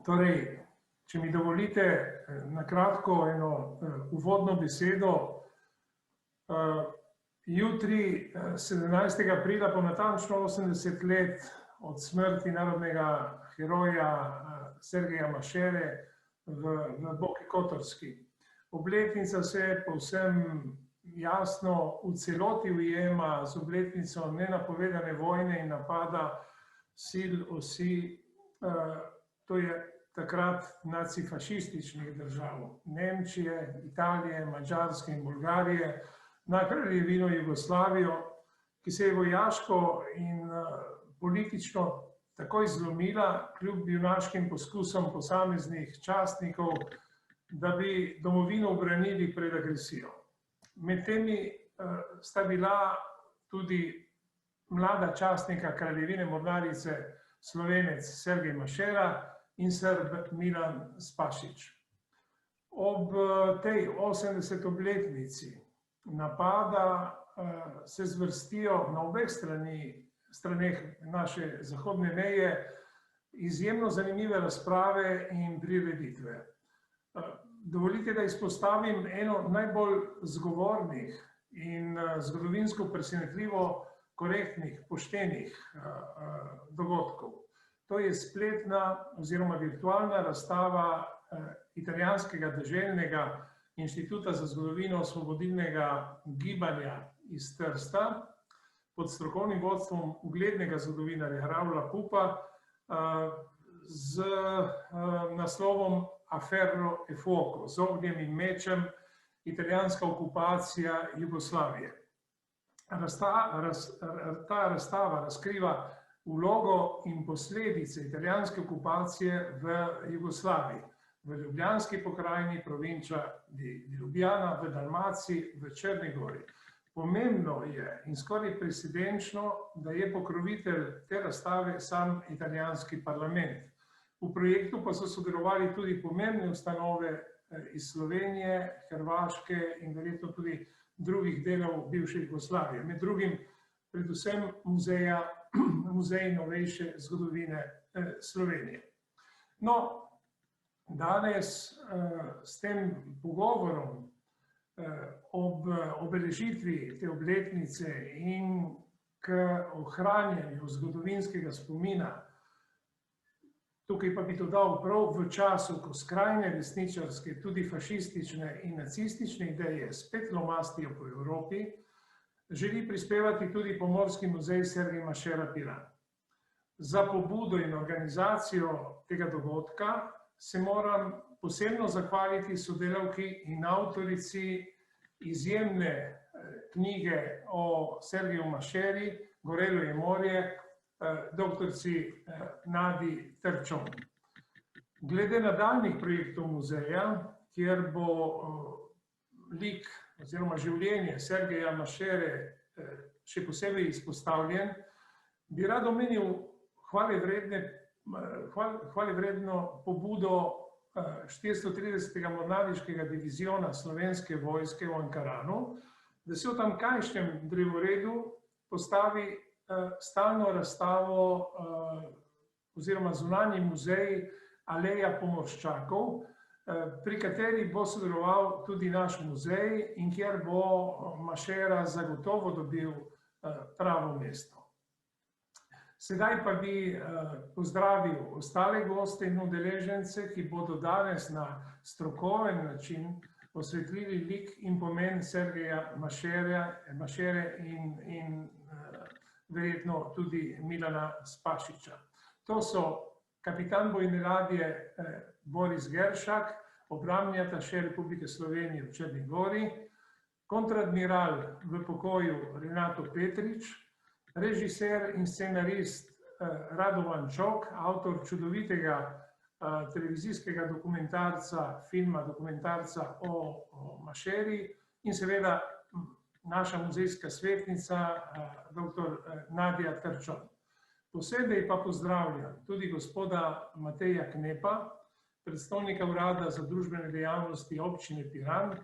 Torej, če mi dovolite na kratko eno uvodno besedo, jutri, 17. aprila, po natančno 80 let od smrti narodnega heroja Sergeja Mašere v Boki Kotorski. Obletnica se povsem jasno v celoti ujema z obletnico nenapovedane vojne in napada sil osi, to je takrat nacifašističnih držav, Nemčije, Italije, Madžarske in Bolgarije, na Kraljevino Jugoslavijo, ki se je vojaško in politično takoj zlomila kljub junaškim poskusom posameznih častnikov, da bi domovino ubranili pred agresijo. Med temi sta bila tudi mlada častnika Kraljevine mornarice, Slovenec Sergej Mašera in Srb Milan Spašić. Ob tej 80. obletnici napada se zvrstijo na obeh straneh naše zahodne meje izjemno zanimive razprave in prireditve. Dovolite, da izpostavim eno najbolj zgovornih in zgodovinsko presenetljivo korektnih, poštenih dogodkov. To je spletna oziroma virtualna razstava italijanskega deželnega inštituta za zgodovino osvobodilnega gibanja iz Trsta pod strokovnim vodstvom uglednega zgodovinarja Ravla Pupa z naslovom Aferro e fuoco, z ognjem in mečem, italijanska okupacija Jugoslavije. Ta razstava razkriva vlogo in posledice italijanske okupacije v Jugoslaviji, v Ljubljanski pokrajini, provinča di Ljubljana, v Dalmaciji, v Črni gori. Pomembno je in skoraj precedenčno, da je pokrovitelj te razstave sam italijanski parlament. V projektu pa so sodelovali tudi pomembne ustanove iz Slovenije, Hrvaške in verjetno tudi drugih delov bivše Jugoslavije, med drugim predvsem Muzej novejše zgodovine Slovenije. No, danes s tem pogovorom ob obeležitvi te obletnice in k ohranjanju zgodovinskega spomina, tukaj pa bi dodal prav v času, ko skrajne desničarske, tudi fašistične in nacistične ideje spet lomastijo po Evropi, želi prispevati tudi Pomorski muzej Sergej Mašera Piran. Za pobudo in organizacijo tega dogodka se moram posebno zahvaliti sodelavki in avtorici izjemne knjige o Sergeju Mašeri, Gorelo je morje, doktorici Nadi Trčon. Glede nadaljnjih projektov muzeja, kjer bo lik oziroma življenje Sergeja Mašere še posebej izpostavljen, bi rad omenil hvalevredno pobudo 430. mornariškega diviziona Slovenske vojske v Ankaranu, da se v tamkajšnjem drevoredu postavi stalno razstavo oziroma zunanji muzej Aleja pomorščakov, pri kateri bo sodeloval tudi naš muzej in kjer bo Mašera zagotovo dobil pravo mesto. Sedaj pa bi pozdravil ostale goste in udeležence, ki bodo danes na strokoven način osvetlili lik in pomen Sergeja Mašere in verjetno tudi Milana Spašića. To so kapitan bojne ladje Boris Geršak, obrambni ataše Republike Slovenije v Črni gori, kontradmiral v pokoju Renato Petrič, režiser in scenarist Radovan Čok, avtor čudovitega televizijskega dokumentarca o Mašeri in seveda naša muzejska svetnica, dr. Nadja Trčon. Posebej pa pozdravljam tudi gospoda Mateja Knepa, predstojnika Urada za družbene dejavnosti občine Piran,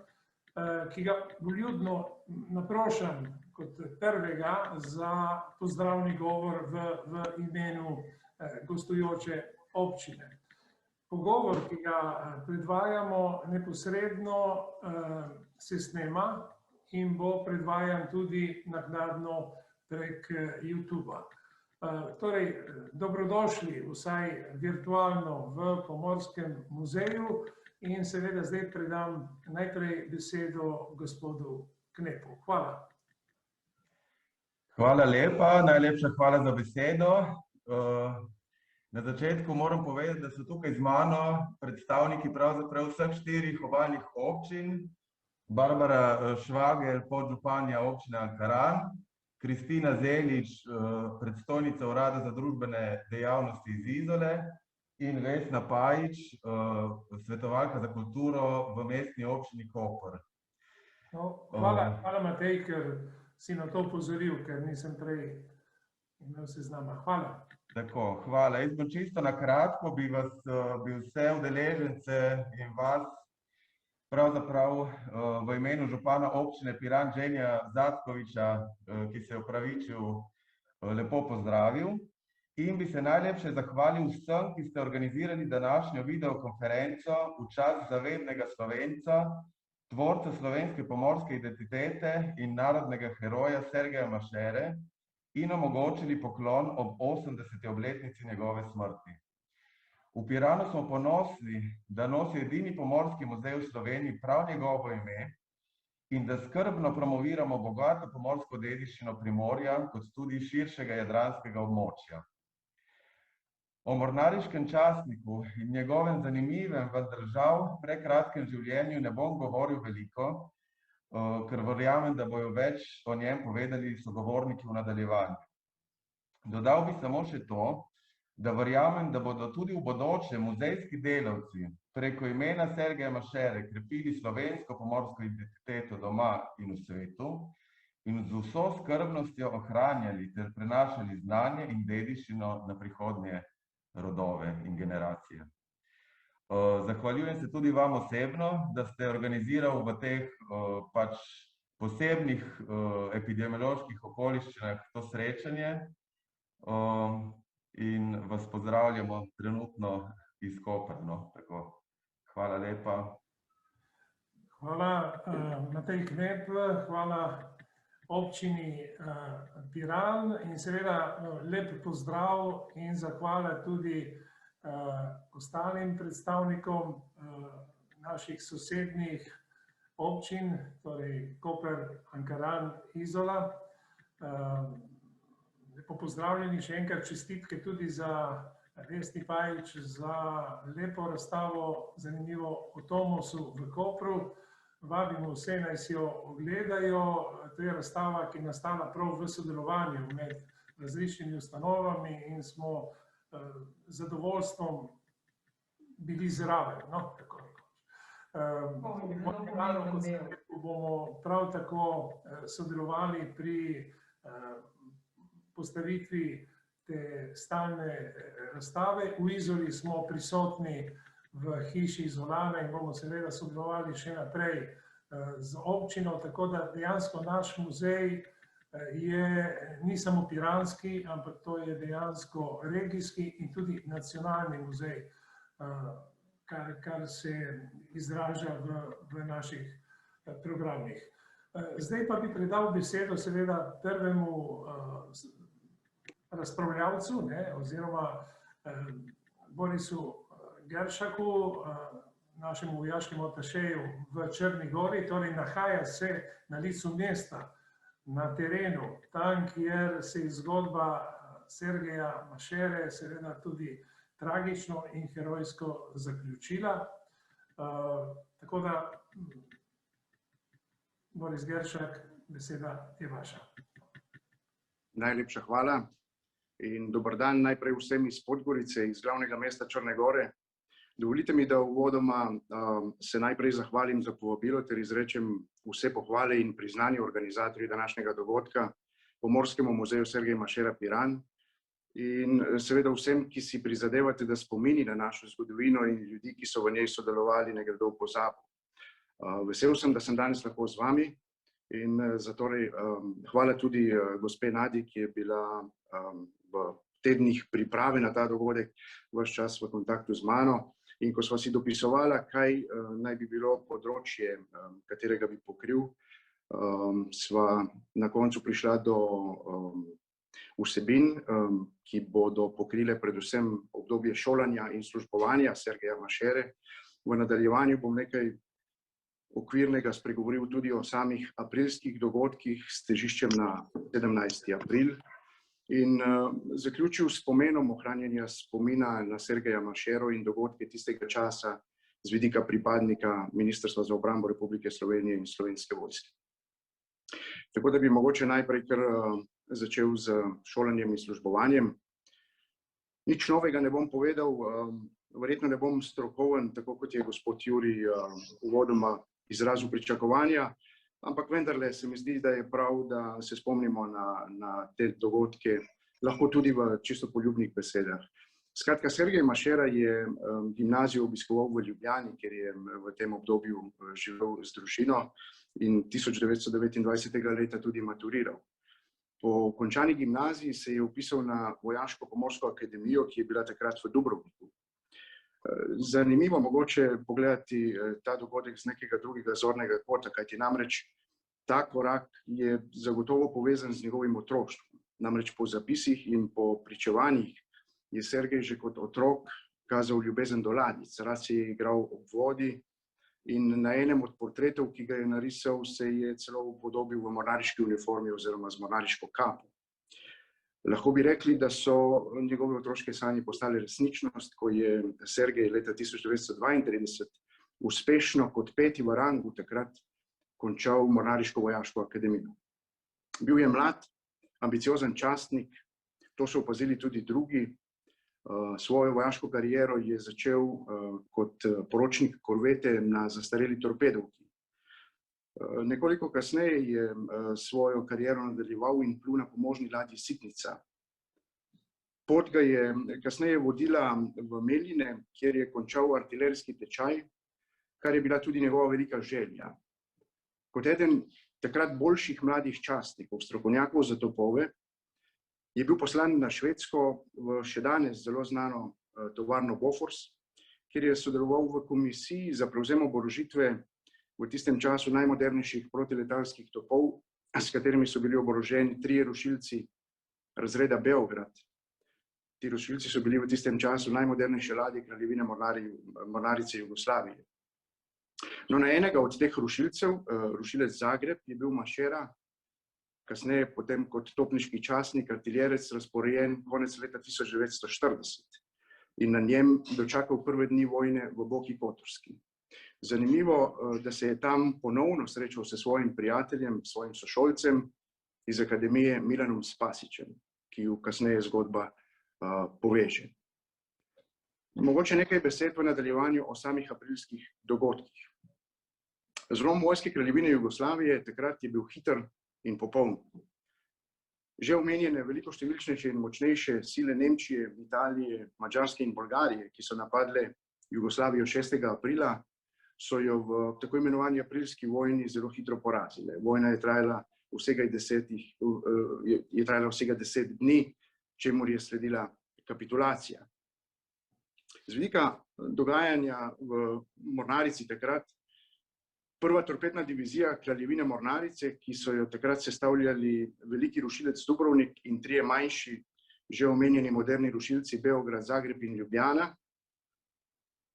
ki ga vljudno naprošam kot prvega za pozdravni govor v imenu gostujoče občine. Pogovor, ki ga predvajamo neposredno, se snema in bo predvajan tudi naknadno prek YouTubea. Torej, dobrodošli vsaj virtualno v Pomorskem muzeju in seveda zdaj predam najprej besedo gospodu Knepu. Hvala. Hvala lepa, najlepša hvala za besedo. Na začetku moram povedati, da so tukaj z mano predstavniki pravzaprav vseh 4 obalnih občin. Barbara Švager, podžupanja občine Ankaran, Kristina Zelič, predstojnica Urada za družbene dejavnosti iz Izole in Vesna Pajič, svetovalka za kulturo v mestni občini Koper. Hvala Matej, ker si na to opozoril, ker nisem prej imel seznama. Hvala. Tako, hvala. Jaz bom čisto na kratko bi vse udeležence in vas pravzaprav v imenu župana občine Piran Ženja Zatkoviča, ki se je opravičil, lepo pozdravil in bi se najlepše zahvalil vsem, ki ste organizirali današnjo videokonferenco v čast zavednega Slovenca, tvorca slovenske pomorske identitete in narodnega heroja Sergeja Mašere in omogočili poklon ob 80. obletnici njegove smrti. V Piranu smo ponosni, da nosi edini pomorski muzej v Sloveniji prav njegovo ime in da skrbno promoviramo bogato pomorsko dediščino Primorja kot tudi širšega jadranskega območja. O mornariškem častniku in njegovem zanimivem, vendar žal prekratkem življenju ne bom govoril veliko, ker verjamem, da bojo več o njem povedali sogovorniki v nadaljevanju. Dodal bi samo še to, da verjamem, da bodo tudi v bodoče muzejski delavci preko imena Sergeja Mašere krepili slovensko pomorsko identiteto doma in v svetu in z vso skrbnostjo ohranjali ter prenašali znanje in dediščino na prihodnje rodove in generacije. Zahvaljujem se tudi vam osebno, da ste organizirali v teh posebnih epidemioloških okoliščinah to srečanje in vas pozdravljamo trenutno iz Koperno. Hvala lepa. Hvala Matej Knep, hvala občini Piran in seveda lep pozdrav in zahvala tudi ostalim predstavnikom naših sosednjih občin, torej Koper, Ankaran, Izola. Lepo pozdravljeni, še enkrat čestitke tudi za Vesni Pajič za lepo razstavo, zanimivo o Tomosu v Kopru. Vabimo vse, naj si jo ogledajo. To je razstava, ki je nastala prav v sodelovanju med različnimi ustanovami in smo zadovoljstvom bili zraven. Bomo prav tako sodelovali pri postavitvi te stalne razstave. V Izoli smo prisotni v hiši Izolana in bomo seveda sodelovali še naprej z občino, tako da dejansko naš muzej ni samo piranski, ampak to je dejansko regijski in tudi nacionalni muzej, kar se izraža v naših programih. Zdaj pa bi predal besedo seveda prvemu razpravljavcu oziroma Borisu Geršaku, našemu vojaškemu atašeju v Črni Gori, torej nahaja se na licu mesta, na terenu, tam, kjer se je zgodba Sergeja Mašere seveda tudi tragično in herojsko zaključila. Tako da, Boris Geršak, beseda je vaša. Najlepša hvala in dober dan najprej vsem iz Podgorice, iz glavnega mesta Črne Gore. Dovolite mi, da uvodoma se najprej zahvalim za povabilo ter izrečem vse pohvale in priznanje organizatorju današnjega dogodka, Pomorskemu muzeju Sergej Mašera Piran in seveda vsem, ki si prizadevate, da spomini na našo zgodovino in ljudi, ki so v njej sodelovali, ne gredo v pozabo. Vesel sem, da sem danes lahko z vami in zatorej hvala tudi gospe Nadi, ki je bila v tednih priprave na ta dogodek ves čas v kontaktu z mano. In ko sva si dopisovala, kaj naj bi bilo področje, katerega bi pokril, sva na koncu prišla do vsebin, ki bodo pokrile predvsem obdobje šolanja in službovanja Sergeja Mašere. V nadaljevanju bom nekaj okvirnega spregovoril tudi o samih aprilskih dogodkih s težiščem na 17. april in zaključil s pomenom ohranjanja spomina na Sergeja Mašero in dogodke tistega časa z vidika pripadnika Ministrstva za obrambo Republike Slovenije in Slovenske vojske. Tako da bi mogoče najprej kar začel z šolanjem in službovanjem. Nič novega ne bom povedal, verjetno ne bom strokoven, tako kot je gospod Jurij uvodoma izrazil pričakovanja, ampak vendarle se mi zdi, da je prav, da se spomnimo na te dogodke, lahko tudi v čisto poljubnih besedah. Skratka, Sergej Mašera je gimnazijo obiskoval v Ljubljani, ker je v tem obdobju živel z družino in 1929. leta tudi maturiral. Po končani gimnaziji se je vpisal na Vojaško-pomorsko akademijo, ki je bila takrat v Dubrovniku. Zanimivo mogoče pogledati ta dogodek z nekega drugega zornega kota, kajti namreč ta korak je zagotovo povezan z njegovim otroštvom. Namreč po zapisih in po pričevanjih je Sergej že kot otrok kazal ljubezen do ladjic, rad se je igral ob vodi in na enem od portretov, ki ga je narisal, se je celo upodobil v mornariški uniformi oziroma z mornariško kapo. Lahko bi rekli, da so njegove otroške sanje postale resničnost, ko je Sergej leta 1932 uspešno kot 5. v rangu takrat končal Mornariško vojaško akademijo. Bil je mlad, ambiciozen častnik, to so opazili tudi drugi. Svojo vojaško kariero je začel kot poročnik korvete na zastareli torpedovki. Nekoliko kasneje je svojo kariero nadaljeval in plul na pomožni ladji Sitnica. Pot ga je kasneje vodila v Meline, kjer je končal artilerijski tečaj, kar je bila tudi njegova velika želja. Kot eden takrat boljših mladih častnikov, strokovnjakov za topove, je bil poslan na Švedsko v še danes zelo znano tovarno Bofors, kjer je sodeloval v komisiji za prevzem oborožitve v tistem času najmodernejših protiletalskih topov, s katerimi so bili oboroženi 3 rušilci razreda Beograd. Ti rušilci so bili v tistem času najmodernejše ladje Kraljevine mornarice Jugoslavije. No, na enega od teh rušilcev, rušilec Zagreb, je bil Mašera, kasneje potem kot topniški častnik, artiljerec, razporejen konec leta 1940 in na njem dočakal prve dni vojne v Boki Kotorski. Zanimivo, da se je tam ponovno srečal s svojim prijateljem, svojim sošolcem iz akademije Milanom Spasićem, ki ju kasneje zgodba poveže. Mogoče nekaj besed v nadaljevanju o samih aprilskih dogodkih. Zlom vojske Kraljevine Jugoslavije takrat je bil hiter in popoln. Že omenjene veliko številčnejše in močnejše sile Nemčije, Italije, Madžarske in Bolgarije, ki so napadle Jugoslavijo 6. aprila, so jo v tako imenovani aprilski vojni zelo hitro porazile. Vojna je trajala vsega 10 dni, čemur je sledila kapitulacija. Z vidika dogajanja v mornarici takrat, prva torpedna divizija Kraljevine mornarice, ki so jo takrat sestavljali veliki rušilec Dubrovnik in 3 manjši, že omenjeni moderni rušilci Beograd, Zagreb in Ljubljana,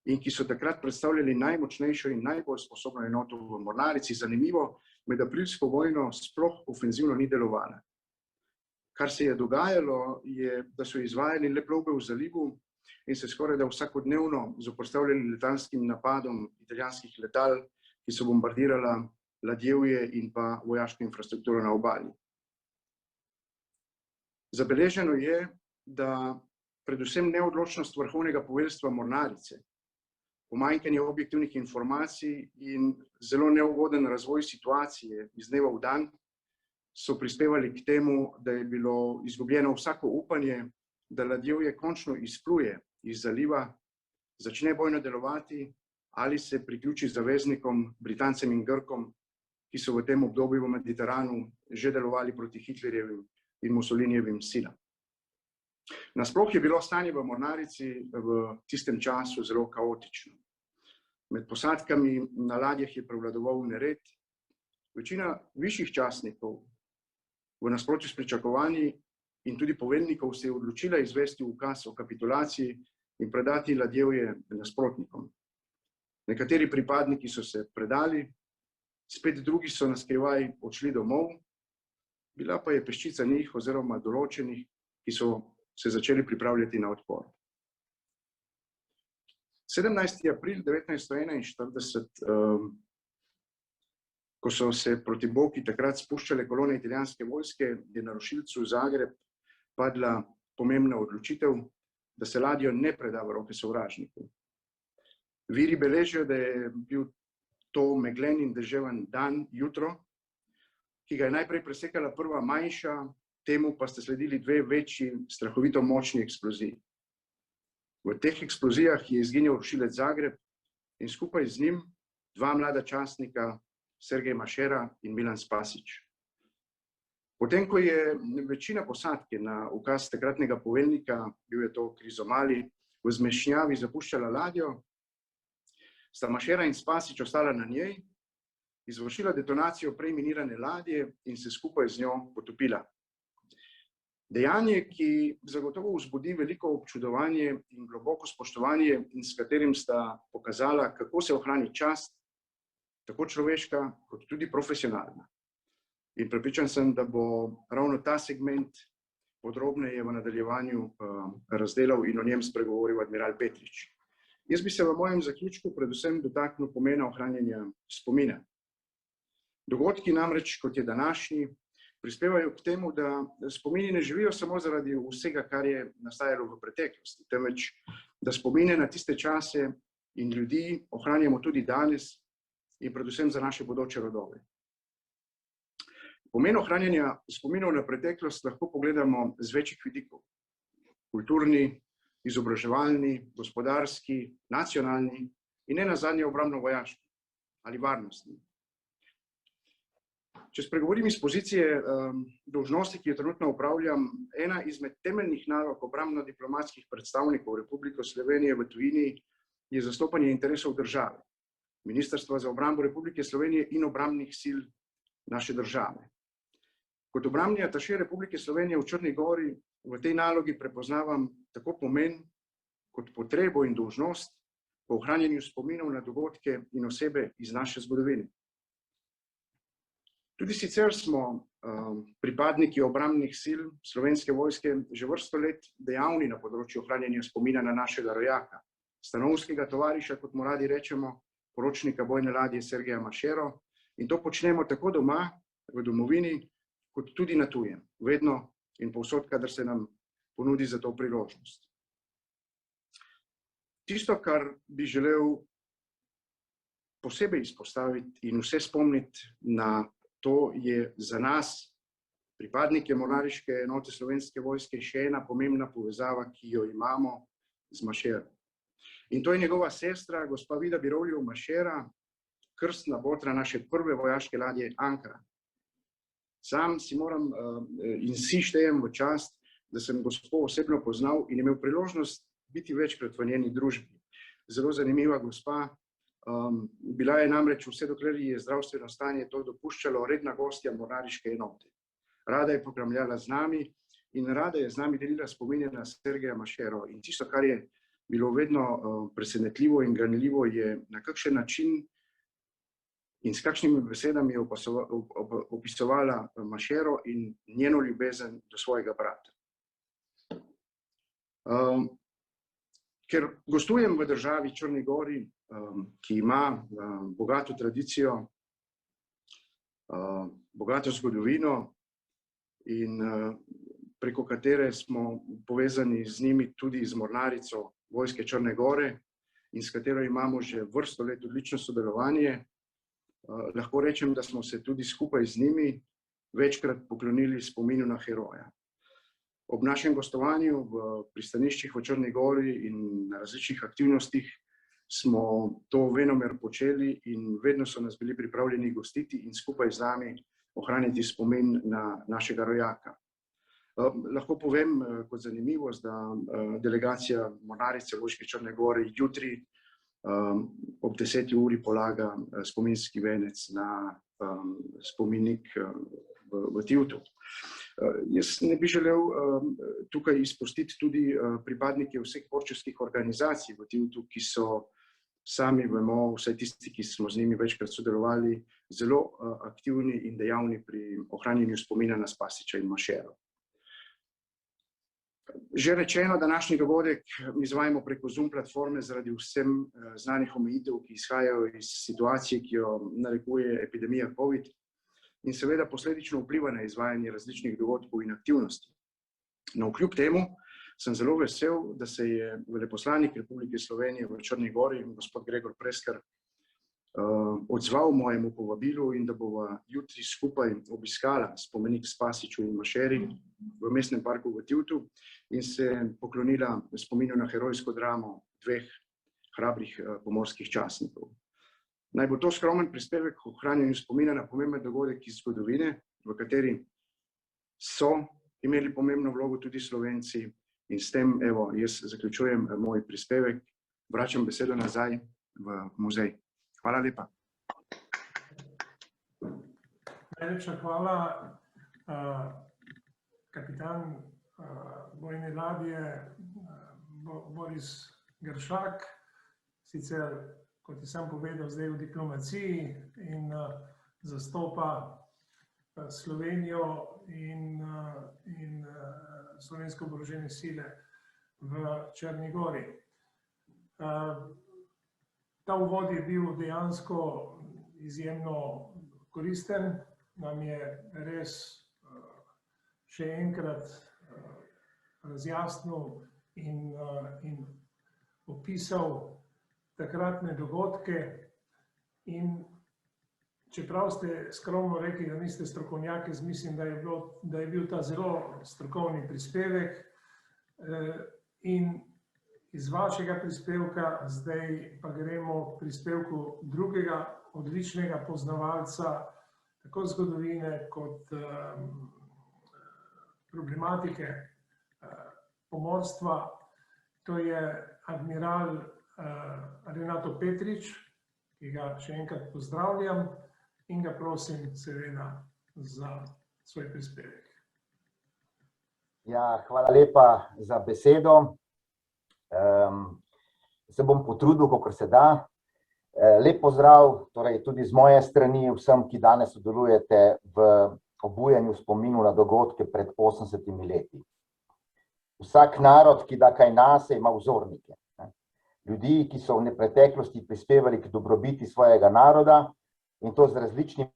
in ki so takrat predstavljali najmočnejšo in najbolj sposobno enoto v mornarici. Zanimivo, med aprilsko vojno sploh ofenzivno ni delovala. Kar se je dogajalo, je, da so izvajali le plovbe v zalivu in se skoraj da vsakodnevno zoperstavljali letalskim napadom italijanskih letal, ki so bombardirala ladjevje in pa vojaško infrastrukturo na obali. Zabeleženo je, da predvsem neodločnost vrhovnega poveljstva mornarice, pomanjkanje objektivnih informacij in zelo neugoden razvoj situacije iz dneva v dan so prispevali k temu, da je bilo izgubljeno vsako upanje, da ladjevje končno izpluje iz zaliva, začne bojno delovati ali se priključi zaveznikom, Britancem in Grkom, ki so v tem obdobju v Mediteranu že delovali proti Hitlerjevim in Mussolinijevim silam. Nasploh je bilo stanje v mornarici v tistem času zelo kaotično. Med posadkami na ladjah je prevladoval nered. Večina višjih častnikov v nasprotju s pričakovanji in tudi poveljnikov se je odločila izvesti ukaz o kapitulaciji in predati ladjevje nasprotnikom. Nekateri pripadniki so se predali, spet drugi so na skrivaj odšli domov, bila pa je peščica njih oziroma določenih, ki so se začeli pripravljati na odpor. 17. april 1941, ko so se proti Boki takrat spuščale kolone italijanske vojske, je na rušilcu Zagreb padla pomembna odločitev, da se ladjo ne preda v roke sovražnikov. Viri beležijo, da je bil to meglen in deževen dan, jutro, ki ga je najprej presekala prva manjša, temu pa sta sledili dve večji, strahovito močni eksploziji. V teh eksplozijah je izginil rušilec Zagreb in skupaj z njim dva mlada častnika, Sergej Mašera in Milan Spasić. Potem, ko je večina posadke na ukaz takratnega poveljnika, bil je to Krizomali, v zmešnjavi zapuščala ladjo, sta Mašera in Spasić ostala na njej, izvršila detonacijo prej minirane ladje in se skupaj z njo potopila. Dejanje, ki zagotovo vzbudi veliko občudovanje in globoko spoštovanje in s katerim sta pokazala, kako se ohrani čast, tako človeška kot tudi profesionalna. In prepričan sem, da bo ravno ta segment podrobneje v nadaljevanju razdelal in o njem spregovoril admiral Petrič. Jaz bi se v mojem zaključku predvsem dotaknil pomena ohranjanja spomina. Dogodki namreč, kot je današnji, prispevajo k temu, da spomini ne živijo samo zaradi vsega, kar je nastajalo v preteklosti, temveč da spomine na tiste čase in ljudi ohranjamo tudi danes in predvsem za naše bodoče rodove. Pomen ohranjanja spominov na preteklost lahko pogledamo z večjih vidikov. Kulturni, izobraževalni, gospodarski, nacionalni in ne nazadnje obrambno-vojaški ali varnostni. Če spregovorim iz pozicije dolžnosti, ki jo trenutno opravljam, ena izmed temeljnih nalog obrambno-diplomatskih predstavnikov Republike Slovenije v tujini je zastopanje interesov države, Ministrstva za obrambo Republike Slovenije in obrambnih sil naše države. Kot obrambni ataše Republike Slovenije v Črni Gori v tej nalogi prepoznavam tako pomen kot potrebo in dolžnost po ohranjanju spominov na dogodke in osebe iz naše zgodovine. Tudi sicer smo pripadniki obrambnih sil Slovenske vojske že vrsto let dejavni na področju ohranjanja spomina na našega rojaka, stanovskega tovariša, kot mu radi rečemo, poročnika bojne ladje Sergeja Mašero, in to počnemo tako doma, v domovini, kot tudi na tujem, vedno in povsod, kadar se nam ponudi za to priložnost. Tisto, kar bi želel posebej izpostaviti in vse spomniti na to, je za nas, pripadnike mornariške enote Slovenske vojske, še ena pomembna povezava, ki jo imamo z Mašero. In to je njegova sestra, gospa Vida Birovljev Mašera, krstna botra naše prve vojaške ladje Ankara. Sam si moram in si štejem v čast, da sem gospo osebno poznal in imel priložnost biti večkrat v njeni družbi. Zelo zanimiva gospa, bila je namreč vse dokler je zdravstveno stanje to dopuščalo redna gostja mornariške enote. Rada je pokramljala z nami in rada je z nami delila spomine na Sergeja Mašero. In tisto, kar je bilo vedno presenetljivo in ganljivo, je na kakšen način in s kakšnimi besedami je opisovala Mašero in njeno ljubezen do svojega brata. Ker gostujem v državi Črni Gori, ki ima bogato tradicijo, bogato zgodovino in preko katere smo povezani z njimi tudi z mornarico Vojske Črne Gore in s katero imamo že vrsto let odlično sodelovanje, lahko rečem, da smo se tudi skupaj z njimi večkrat poklonili spominu na heroja. Ob našem gostovanju v pristaniščih v Črni Gori in na različnih aktivnostih smo to venomer počeli in vedno so nas bili pripravljeni gostiti in skupaj z nami ohraniti spomin na našega rojaka. Lahko povem kot zanimivost, da delegacija Mornarice Vojske Črne Gore jutri ob 10. uri polaga spominski venec na spomenik v Tivtu. Jaz ne bi želel tukaj izpustiti tudi pripadnike vseh borčevskih organizacij v Tivtu, ki so, sami vemo, vsaj tisti, ki smo z njimi večkrat sodelovali, zelo aktivni in dejavni pri ohranjanju spomina na Spasića in Mašero. Že rečeno, današnji dogodek izvajamo preko Zoom platforme zaradi vsem znanih omejitev, ki izhajajo iz situacije, ki jo narekuje epidemija COVID in seveda posledično vpliva na izvajanje različnih dogodkov in aktivnosti. No, kljub temu sem zelo vesel, da se je veleposlanik Republike Slovenije v Črni Gori, gospod Gregor Preskar, odzval mojemu povabilu in da bova jutri skupaj obiskala spomenik Spasiću in Mašeri v mestnem parku v Tivtu in se poklonila spominu na herojsko dramo dveh hrabrih pomorskih častnikov. Naj bo to skromen prispevek k ohranjanju spomina na pomemben dogodek iz zgodovine, v kateri so imeli pomembno vlogo tudi Slovenci in s tem, evo, jaz zaključujem moj prispevek, vračam besedo nazaj v muzej. Hvala lepa. Najlepša hvala, kapitan bojne ladje Boris Gršak, sicer, kot je sam povedal, zdaj v diplomaciji in zastopa Slovenijo in slovenske oborožene sile v Črni Gori. Ta uvod je bil dejansko izjemno koristen, nam je res še enkrat razjasnil in opisal takratne dogodke in čeprav ste skromno rekli, da niste strokovnjaki, mislim, da je bil ta zelo strokovni prispevek in iz vašega prispevka zdaj pa gremo k prispevku drugega odličnega poznavalca tako zgodovine kot problematike pomorstva. To je admiral Renato Petrič, ki ga še enkrat pozdravljam in ga prosim seveda za svoj prispevek. Ja, hvala lepa za besedo. Se bom potrudil, kolikor se da. Lep pozdrav, torej tudi z moje strani vsem, ki danes sodelujete v obujanju spominu na dogodke pred 80 leti. Vsak narod, ki da kaj nase, ima vzornike. Ljudi, ki so v preteklosti prispevali k dobrobiti svojega naroda in to z različnimi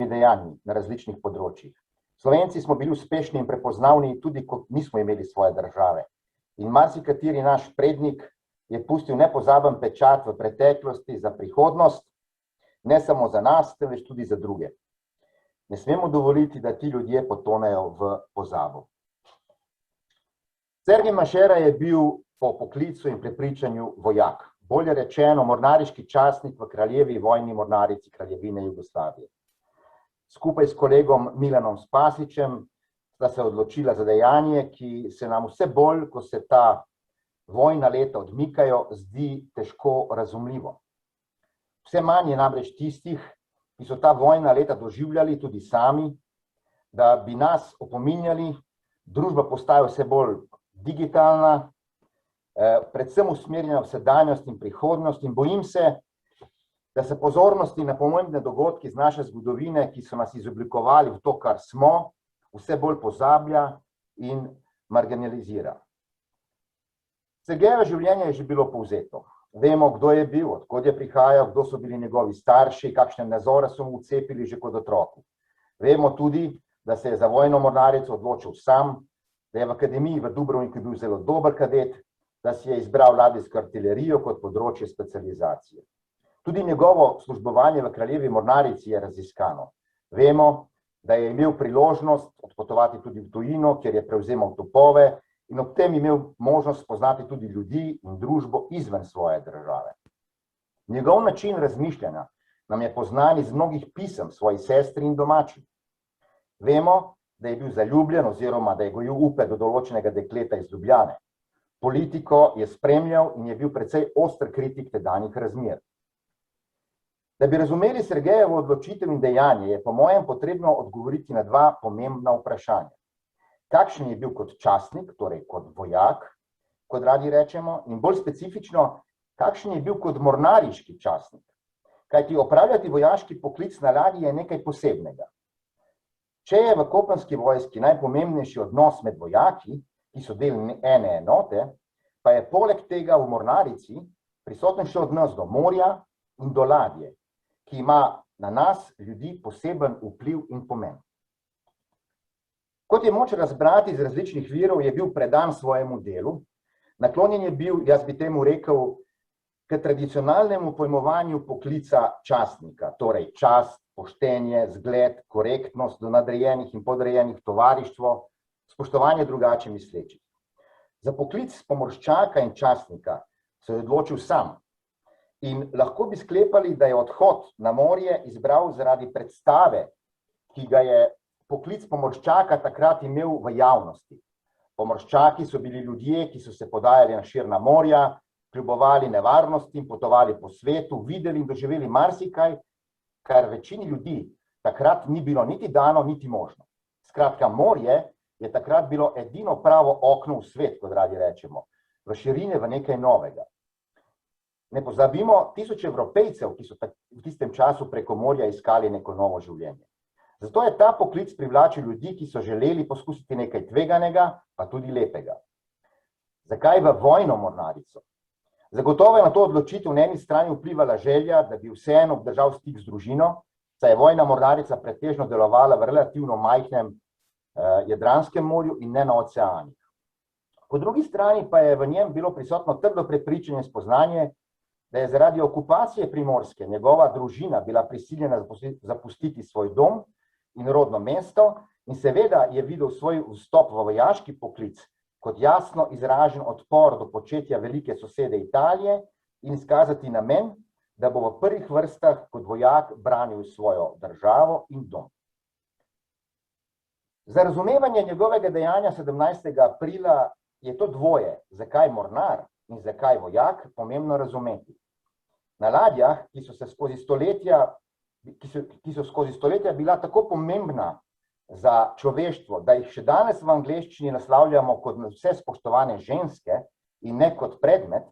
dejanji na različnih področjih. Slovenci smo bili uspešni in prepoznavni tudi, ko nismo imeli svoje države. In marsikateri naš prednik je pustil nepozaben pečat v preteklosti za prihodnost, ne samo za nas, temveč tudi za druge. Ne smemo dovoliti, da ti ljudje potonejo v pozabo. Sergej Mašera je bil po poklicu in prepričanju vojak, bolje rečeno mornariški častnik v kraljevi vojni mornarici Kraljevine Jugoslavije. Skupaj s kolegom Milanom Spasićem sta se odločila za dejanje, ki se nam vse bolj, ko se ta vojna leta odmikajo, zdi težko razumljivo. Vse manj je namreč tistih, ki so ta vojna leta doživljali tudi sami, da bi nas opominjali, družba postaja vse bolj digitalna, predvsem usmerjena v sedanjost in prihodnost in bojim se, da se pozornosti na pomembne dogodke iz naše zgodovine, ki so nas izoblikovali v to, kar smo, vse bolj pozablja in marginalizira. Sergejevo življenje je že bilo povzeto. Vemo, kdo je bil, odkod je prihajal, kdo so bili njegovi starši, kakšne nazore so mu vcepili že kot otroku. Vemo tudi, da se je za vojno mornarico odločil sam, da je v akademiji v Dubrovniku bil zelo dober kadet, da si je izbral ladijsko artilerijo kot področje specializacije. Tudi njegovo službovanje v Kraljevi mornarici je raziskano. Vemo, da je imel priložnost odpotovati tudi v tujino, kjer je prevzemal topove in ob tem imel možnost spoznati tudi ljudi in družbo izven svoje države. Njegov način razmišljanja nam je poznan iz mnogih pisem svojih sestri in domačih. Vemo, da je bil zaljubljen oziroma da je gojil upe do določenega dekleta iz Ljubljane. Politiko je spremljal in je bil precej oster kritik tedanjih razmer. Da bi razumeli Sergejevo odločitev in dejanje, je po mojem potrebno odgovoriti na dva pomembna vprašanja. Kakšen je bil kot častnik, torej kot vojak, kot radi rečemo, in bolj specifično, kakšen je bil kot mornariški častnik. Kajti opravljati vojaški poklic na ladji je nekaj posebnega. Če je v kopenski vojski najpomembnejši odnos med vojaki, ki so del ene enote, pa je poleg tega v mornarici prisoten še odnos do morja in do ladje, ki ima na nas, ljudi, poseben vpliv in pomen. Kot je moč razbrati iz različnih virov, je bil predan svojemu delu, naklonjen je bil, jaz bi temu rekel, k tradicionalnemu pojmovanju poklica častnika, torej čast, poštenje, zgled, korektnost do nadrejenih in podrejenih, tovarištvo, spoštovanje drugače mislečih. Za poklic pomorščaka in častnika se je odločil sam in lahko bi sklepali, da je odhod na morje izbral zaradi predstave, ki ga je poklic pomorščaka takrat imel v javnosti. Pomorščaki so bili ljudje, ki so se podajali na širna morja, kljubovali nevarnostim, potovali po svetu, videli in doživeli marsikaj, kar večini ljudi takrat ni bilo niti dano, niti možno. Skratka, morje je takrat bilo edino pravo okno v svet, kot radi rečemo, v širine, v nekaj novega. Ne pozabimo tisoč Evropejcev, ki so v tistem času preko morja iskali neko novo življenje. Zato je ta poklic privlačil ljudi, ki so želeli poskusiti nekaj tveganega, pa tudi lepega. Zakaj v vojno mornarico? Zagotovo je na to odločitev na eni strani vplivala želja, da bi vseeno obdržal stik z družino, saj je vojna mornarica pretežno delovala v relativno majhnem Jadranskem morju in ne na oceanih. Po drugi strani pa je v njem bilo prisotno trdo prepričanje in spoznanje, da je zaradi okupacije Primorske njegova družina bila prisiljena zapustiti svoj dom in rodno mesto in seveda je videl svoj vstop v vojaški poklic kot jasno izražen odpor do početja velike sosede Italije in izkazati namen, da bo v prvih vrstah kot vojak branil svojo državo in dom. Za razumevanje njegovega dejanja 17. aprila je to dvoje, zakaj mornar in zakaj vojak, pomembno razumeti. Na ladjah, ki so skozi stoletja bila tako pomembna za človeštvo, da jih še danes v angleščini naslavljamo kot vse spoštovane ženske in ne kot predmet,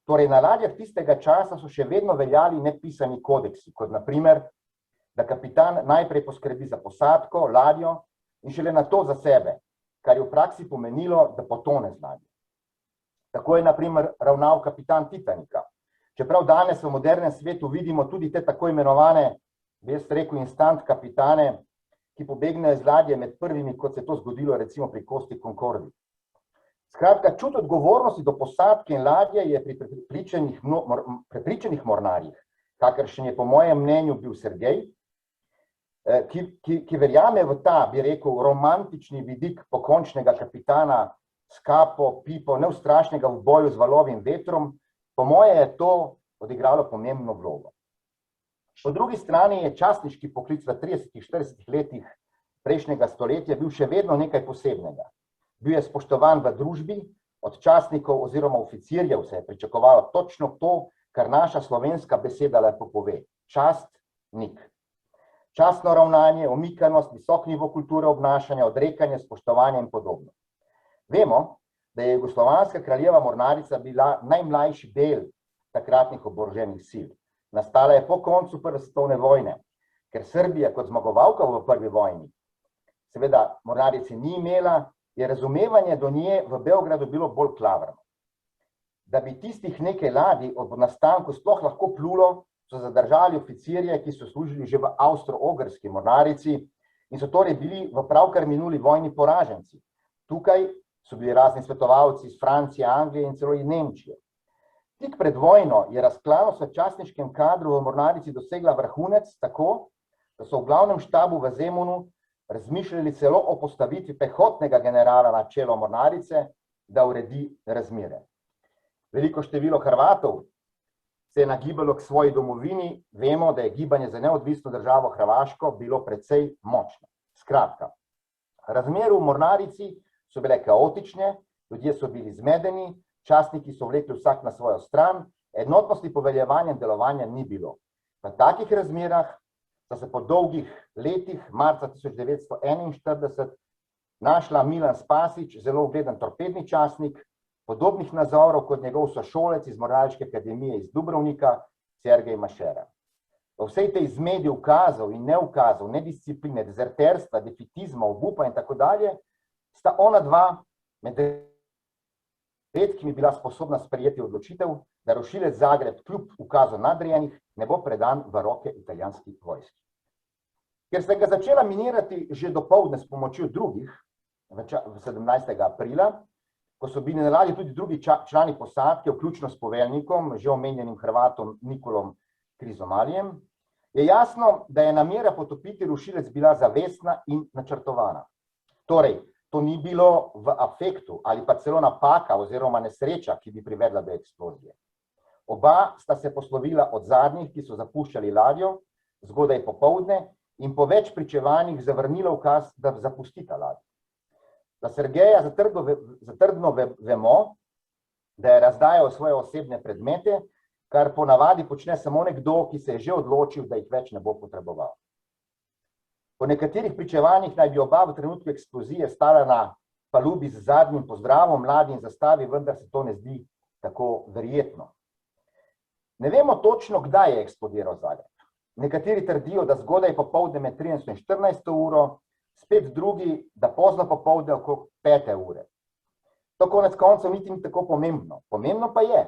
torej na ladjah tistega časa so še vedno veljali nepisani kodeksi, kot na primer, da kapitan najprej poskrbi za posadko, ladjo in šele nato za sebe, kar je v praksi pomenilo, da potone z ladje. Tako je na primer ravnal kapitan Titanika. Čeprav danes v modernem svetu vidimo tudi te tako imenovane, bi jaz rekel, instant kapitane, ki pobegnejo iz ladje med prvimi, kot se to zgodilo recimo pri Costi Concordi. Skratka, čut odgovornosti do posadke in ladje je pri prepričanih mornarjih, kakršen je po mojem mnenju bil Sergej, ki verjame v ta, bi rekel, romantični vidik pokončnega kapitana s kapo, pipo, neustrašnega v boju z valovim vetrom, po moje je to odigralo pomembno vlogo. Po drugi strani je častniški poklic v 30-40 letih prejšnjega stoletja bil še vedno nekaj posebnega. Bil je spoštovan v družbi, od častnikov oziroma oficirjev se je pričakovalo točno to, kar naša slovenska beseda lepo pove. Častnik. Častno ravnanje, omikanost, visok nivo kulture obnašanja, odrekanje, spoštovanje in podobno. Vemo, da je jugoslovanska kraljeva mornarica bila najmlajši del takratnih oboroženih sil. Nastala je po koncu prve svetovne vojne, ker Srbija kot zmagovalka v prvi vojni seveda mornarice ni imela, je razumevanje do nje v Beogradu bilo bolj klavrno. Da bi tistih nekaj ladij ob nastanku sploh lahko plulo, so zadržali oficirje, ki so služili že v avstro-ogrski mornarici in so torej bili v pravkar minuli vojni poraženci. Tukaj so bili razni svetovalci iz Francije, Anglije in celo iz Nemčije. Tik pred vojno je razklanost v častniškem kadru v mornarici dosegla vrhunec tako, da so v glavnem štabu v Zemunu razmišljali celo o postavitvi pehotnega generala na čelo mornarice, da uredi razmere. Veliko število Hrvatov se je nagibalo k svoji domovini, vemo, da je gibanje za neodvisno državo Hrvaško bilo precej močno. Skratka, Razmere v mornarici so bile kaotične, ljudje so bili zmedeni, častniki so vlekli vsak na svojo stran, enotnosti poveljevanja in delovanja ni bilo. V takih razmerah sta se po dolgih letih, marca 1941, našla Milan Spasić, zelo ugleden torpedni častnik, podobnih nazorov kot njegov sošolec iz Mornariške akademije iz Dubrovnika, Sergej Mašera. V vsej tej zmedi ukazov in neukazov, nediscipline, dezerterstva, defetizma, obupa in tako dalje, sta ona dva med redkimi bila sposobna sprejeti odločitev, da rušilec Zagreb kljub ukazu nadrejenih ne bo predan v roke italijanskih vojsk. Ker sta ga začela minirati že dopoldne s pomočjo drugih, 17. aprila, ko so bili na ladji tudi drugi člani posadke, vključno s poveljnikom, že omenjenim Hrvatom Nikolom Krizomalijem, je jasno, da je namera potopiti rušilec bila zavestna in načrtovana. Torej, to ni bilo v afektu ali pa celo napaka oziroma nesreča, ki bi privedla do eksplozije. Oba sta se poslovila od zadnjih, ki so zapuščali ladjo, zgodaj popoldne in po več pričevanjih zavrnila ukaz, da zapustita ladjo. Za Sergeja zatrdno vemo, da je razdajal svoje osebne predmete, kar po navadi počne samo nekdo, ki se je že odločil, da jih več ne bo potreboval. Po nekaterih pričevanjih naj bi oba v trenutku eksplozije stala na palubi z zadnjim pozdravom ladji in zastavi, vendar se to ne zdi tako verjetno. Ne vemo točno, kdaj je eksplodiral Zagreb. Nekateri trdijo, da zgodaj popoldne med 13. in 14. uro, spet drugi, da pozno popoldne okrog 5. ure. To konec koncev niti ni tako pomembno. Pomembno pa je,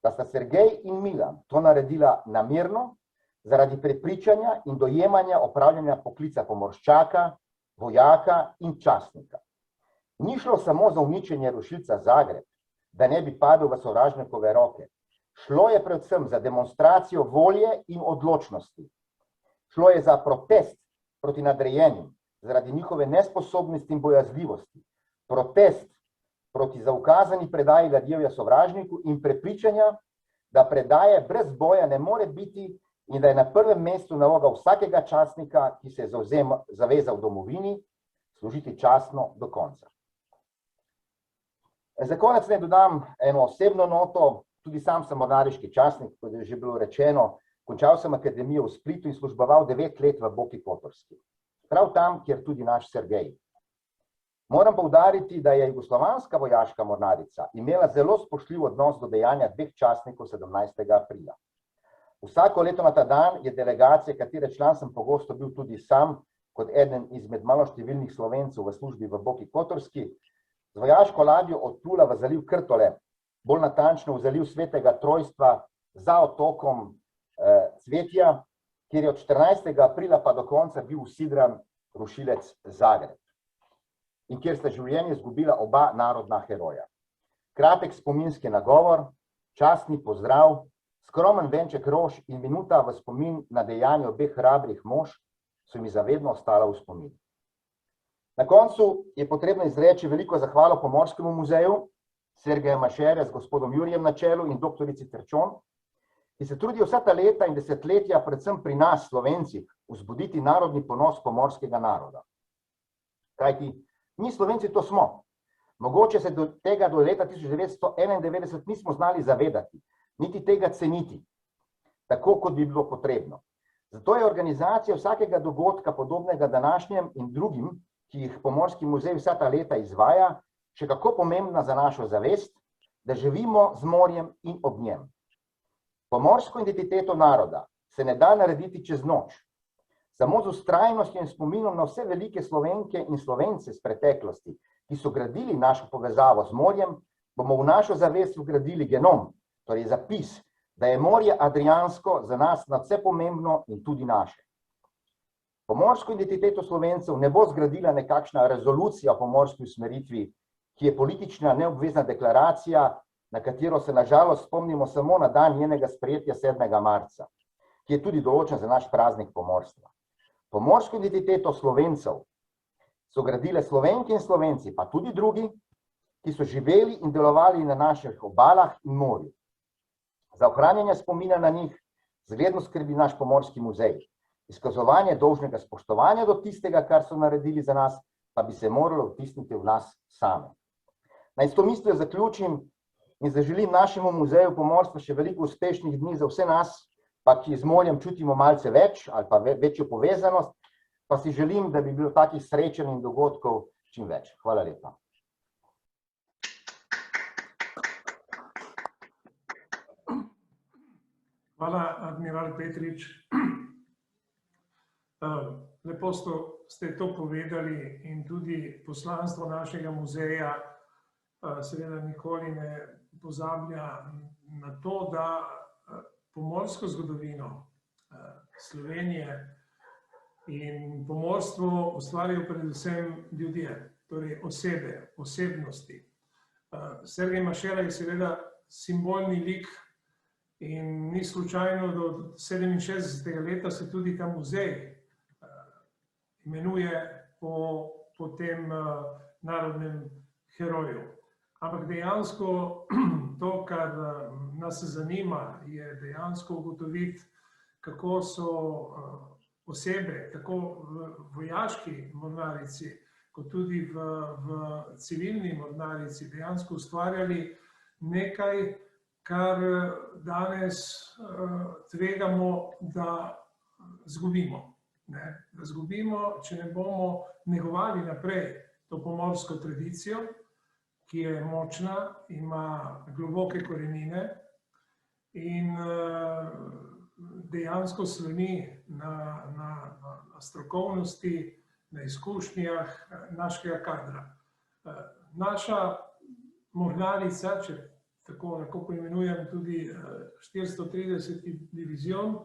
da sta Sergej in Milan to naredila namerno, zaradi prepričanja in dojemanja opravljanja poklica pomorščaka, vojaka in častnika. Ni šlo samo za uničenje rušilca Zagreb, da ne bi padel v sovražnikove roke. Šlo je predvsem za demonstracijo volje in odločnosti. Šlo je za protest proti nadrejenim, zaradi njihove nesposobnosti in bojazljivosti. Protest proti zaukazani predaji ladjevja sovražniku in prepričanja, da predaje brez boja ne more biti in da je na prvem mestu naloga vsakega častnika, ki se je zavezal domovini, služiti častno do konca. Za konec naj dodam eno osebno noto. Tudi sam sem mornariški častnik, kot je že bilo rečeno, končal sem akademijo v Splitu in služboval 9 let v Boki Kotorski. Prav tam, kjer tudi naš Sergej. Moram poudariti, da je jugoslovanska vojaška mornarica imela zelo spoštljiv odnos do dejanja dveh častnikov 17. aprila. Vsako leto na ta dan je delegacija, katere član sem pogosto bil tudi sam, kot eden izmed maloštevilnih Slovencev v službi v Boki Kotorski, z vojaško ladjo odplula v zaliv Krtole, bolj natančno v zaliv Svetega Trojstva za otokom Cvetja, kjer je od 14. aprila pa do konca bil usidran rušilec Zagreb in kjer sta življenje izgubila oba narodna heroja. Kratek spominski nagovor, častni pozdrav, skromen venček rož in minuta v spomin na dejanje obeh hrabrih mož so mi zavedno ostala v spomin. Na koncu je potrebno izreči veliko zahvalo Pomorskemu muzeju, Sergeja Mašere z gospodom Jurijem na čelu in doktorici Terčon, ki se trudijo vsa ta leta in desetletja, predvsem pri nas, Slovencih, vzbuditi narodni ponos pomorskega naroda. Kajti, mi Slovenci to smo. Mogoče se tega do leta 1991 nismo znali zavedati, niti tega ceniti, tako kot bi bilo potrebno. Zato je organizacija vsakega dogodka podobnega današnjem in drugim, ki jih Pomorski muzej vsa ta leta izvaja, še kako pomembna za našo zavest, da živimo z morjem in ob njem. Pomorsko identiteto naroda se ne da narediti čez noč. Samo z vztrajnostjo in spominom na vse velike Slovenke in Slovence z preteklosti, ki so gradili našo povezavo z morjem, bomo v našo zavest vgradili genom, torej zapis, da je morje Adriansko za nas nadvse pomembno in tudi naše. Pomorsko identiteto Slovencev ne bo zgradila nekakšna rezolucija o pomorski usmeritvi, ki je politična neobvezna deklaracija, na katero se nažalost spomnimo samo na dan njenega sprejetja 7. marca, ki je tudi določen za naš praznik pomorstva. Pomorsko identiteto Slovencev so gradile Slovenke in Slovenci, pa tudi drugi, ki so živeli in delovali na naših obalah in morju. Za ohranjanje spomina na njih zgledno skrbi naš Pomorski muzej, izkazovanje dolžnega spoštovanja do tistega, kar so naredili za nas, pa bi se moralo vtisniti v nas same. Naj s to mislijo zaključim in zaželim našemu muzeju pomorstva še veliko uspešnih dni za vse nas, pa ki z morjem čutimo malce več ali pa večjo povezanost, pa si želim, da bi bilo takih srečanj in dogodkov čim več. Hvala lepa. Hvala, admiral Petrič. Lepo ste to povedali in tudi poslanstvo našega muzeja seveda nikoli ne pozablja na to, da pomorsko zgodovino Slovenije in pomorstvo ustvarjajo predvsem ljudje, torej osebe, osebnosti. Sergej Mašera je seveda simbolni lik in ni slučajno, da od 67. leta se tudi ta muzej imenuje po tem narodnem heroju. Ampak dejansko to, kar nas zanima, je dejansko ugotoviti, kako so osebe, tako v vojaški mornarici, kot tudi v civilni mornarici dejansko ustvarjali nekaj, kar danes tvegamo, da zgubimo. Da zgubimo, če ne bomo negovali naprej to pomorsko tradicijo, ki je močna, ima globoke korenine in dejansko sloni na strokovnosti, na izkušnjah našega kadra. Naša mornarica, če tako lahko poimenujem tudi 430. divizion,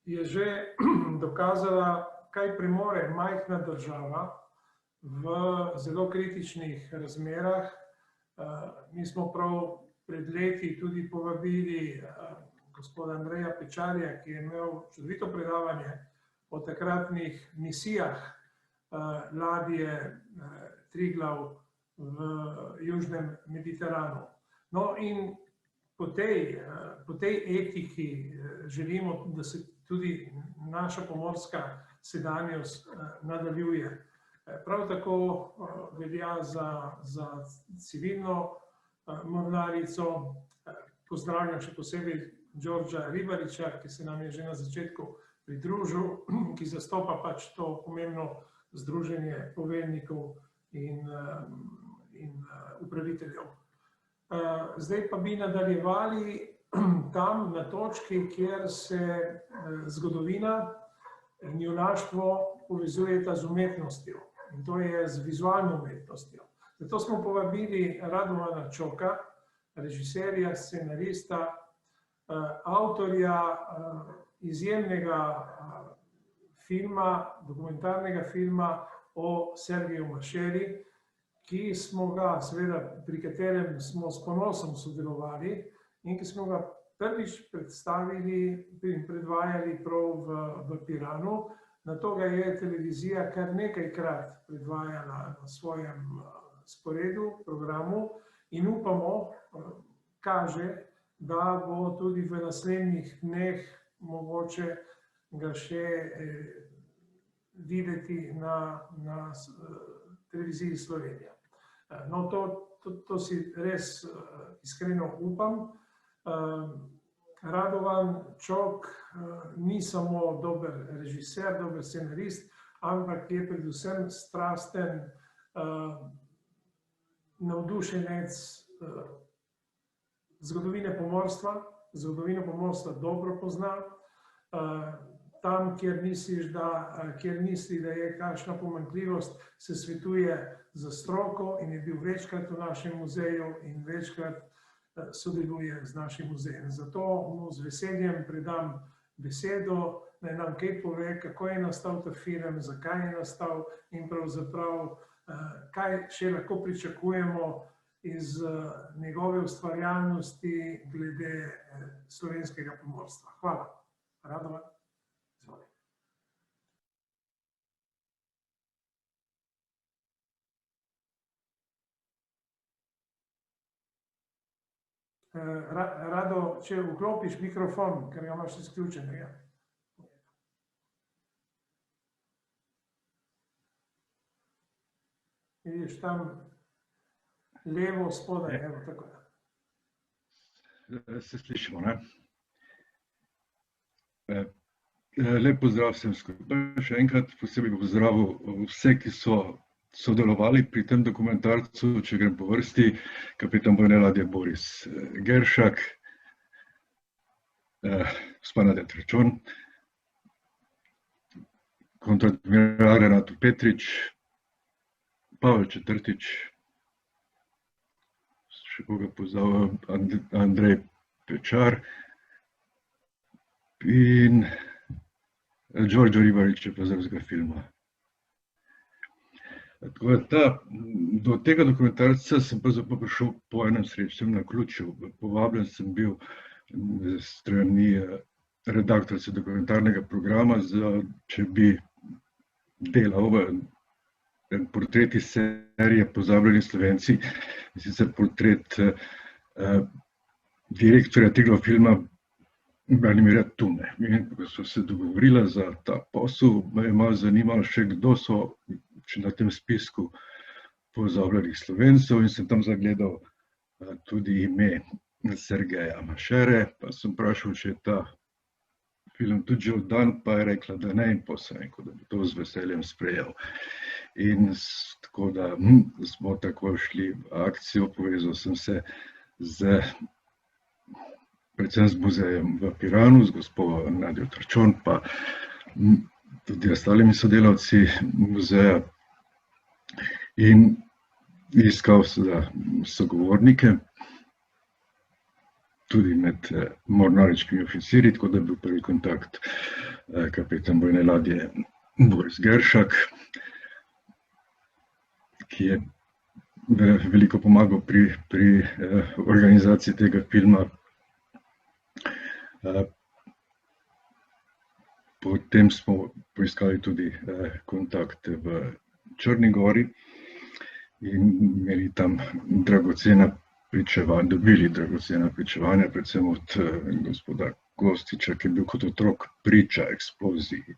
je že dokazala, kaj premore majhna država v zelo kritičnih razmerah. Mi smo prav pred leti tudi povabili gospoda Andreja Pečarja, ki je imel čudovito predavanje o takratnih misijah ladje Triglav v Južnem Mediteranu. No in po tej etiki želimo, da se tudi naša pomorska sedanjost nadaljuje. Prav tako velja za civilno mornarico. Pozdravljam še posebej Đorđa Ribariča, ki se nam je že na začetku pridružil, ki zastopa pač to pomembno združenje poveljnikov in upraviteljev. Zdaj pa bi nadaljevali tam na točki, kjer se zgodovina in junaštvo povezujeta z umetnostjo, in to je z vizualno umetnostjo. Zato smo povabili Radovana Čoka, režiserja, scenarista, avtorja izjemnega filma, dokumentarnega filma o Sergeju Mašeri, ki smo ga, seveda, pri katerem smo s ponosom sodelovali in ki smo ga prvič predstavili in predvajali prav v Piranu. Na to ga je televizija kar nekajkrat predvajala na svojem sporedu, programu in upamo, kaže, da bo tudi v naslednjih dneh mogoče ga še videti na televiziji Slovenija. No, to si res iskreno upam. Radovan Čok ni samo dober režiser, dober scenarist, ampak je predvsem strasten navdušenec zgodovine pomorstva. Zgodovino pomorstva dobro pozna. Tam, kjer misli, da je kakšna pomanjkljivost, se svetuje za stroko in je bil večkrat v našem muzeju in večkrat sodeluje z našim muzejem. Zato mu z veseljem predam besedo, naj nam kaj pove, kako je nastal ta film, zakaj je nastal in pravzaprav kaj še lahko pričakujemo iz njegove ustvarjalnosti glede slovenskega pomorstva. Hvala. Radovan, izvoli. Rado, če vklopiš mikrofon, ker ga imaš izključenega. Vidiš tam levo spodaj, evo tako. Se slišimo, ne? Lep pozdrav vsem skupaj. Še enkrat posebej pozdravil vse, ki so sodelovali pri tem dokumentarcu, če grem po vrsti, kapetan bojne ladje Boris Geršak, gospa Nadja Terčon, kontradmiral Renato Petrič, Pavel Četrtič, še koga poznal, Andrej Pečar in Đorđe Ribarić je pa z ruskega filma. Tako da do tega dokumentarca sem pravzaprav prišel po enem srečnem naključju. Povabljen sem bil strani redaktorice dokumentarnega programa, če bi delal en portret iz serije Pozabljeni Slovenci, in sicer portret direktorja tega filma Branimirja Tune. In ko so se dogovorila za ta posel, me je malo zanimalo še, kdo so na tem spisku Pozabljenih Slovencev, in sem tam zagledal tudi ime Sergeja Mašere, pa sem vprašal, če je ta film tudi že oddan, pa je rekla, da ne, in potem sem rekel, da bi to z veseljem sprejel. In tako da smo tako šli v akcijo, povezal sem se predvsem z muzejem v Piranu, z gospo Nadjo Terčon, pa tudi ostalimi sodelavci muzeja, in iskal sogovornike, tudi med mornariškimi oficirji, tako da je bil prvi kontakt kapetan bojne ladje Boris Geršak, ki je veliko pomagal pri organizaciji tega filma. Potem smo poiskali tudi kontakte v Črni Gori in imeli tam dobili dragocena pričevanja, predvsem od gospoda Gostiča, ki je bil kot otrok priča eksploziji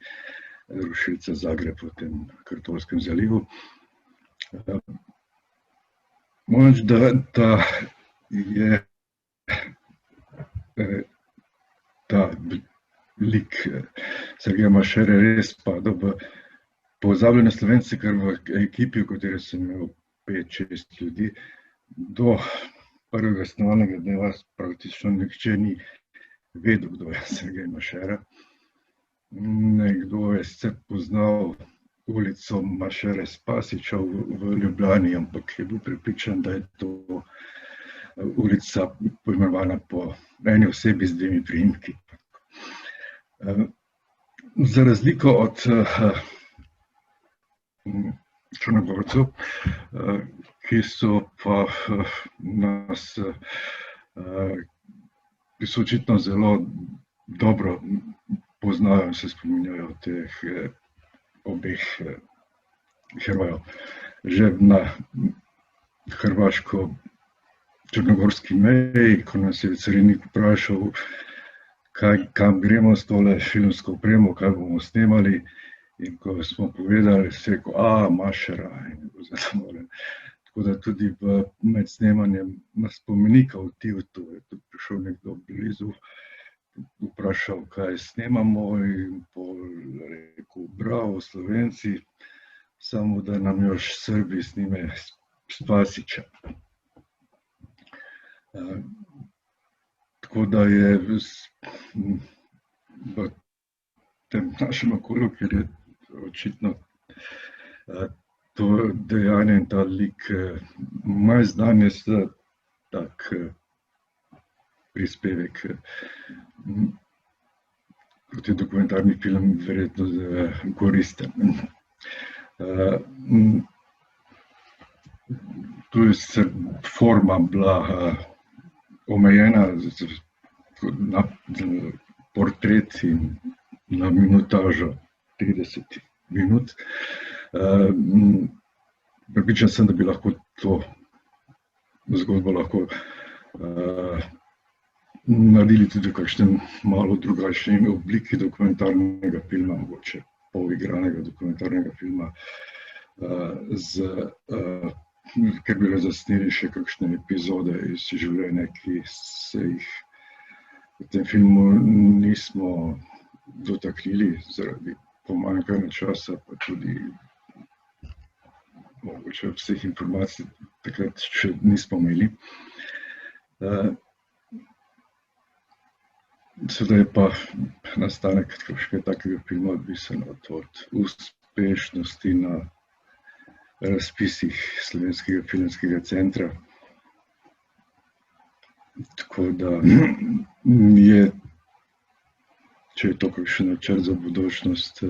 rušilca Zagreb v tem Krtolskem zalivu. Moram reči, da je ta lik Sergeja Mašere res padel v Pozabljene Slovence, ker v ekipi, v kateri sem imel 5-6 ljudi, do prvega snemalnega dneva praktično nihče ni vedel, kdo je Sergej Mašera. Nekdo je sicer poznal ulico Mašere Spasića v Ljubljani, ampak je bil prepričan, da je to ulica poimenovana po eni osebi z 2 priimki. Za razliko od Črnogorcev, ki so pa nas, ki so očitno zelo dobro poznajo in se spominjajo teh obeh herojev. Že na hrvaško-črnogorski meji, ko nas je carinik vprašal, kam gremo s tole filmsko opremo, kaj bomo snemali, in ko smo povedali, se je rekel, Mašera, in je bil zadovoljen. Tako da tudi med snemanjem na spomenika v Tivtu je tudi prišel nekdo blizu, vprašal, kaj snemamo, in rekel, bravo Slovenci, samo da nam još Srbi snime Spasića. Tako da je v tem našem okolju, ker je očitno to dejanje in ta lik manj znan, je tak prispevek, kot je dokumentarni film, verjetno koristen. Tu je sicer forma bila omejena na portret in na minutažo 30 minut. Prepričan sem, da bi lahko to zgodbo naredili tudi v kakšnem malo drugačni obliki dokumentarnega filma, mogoče poligranega dokumentarnega filma. ker bi razjasnili še kakšne epizode iz življenja, ki se jih v tem filmu nismo dotaknili zaradi pomanjkanja časa, pa tudi mogoče vseh informacij takrat še nismo imeli. Sedaj pa nastanek kakšnega takega filma odvisen od uspešnosti na razpisih Slovenskega filmskega centra. Tako da je, če je to kakšen načrt za bodočnost,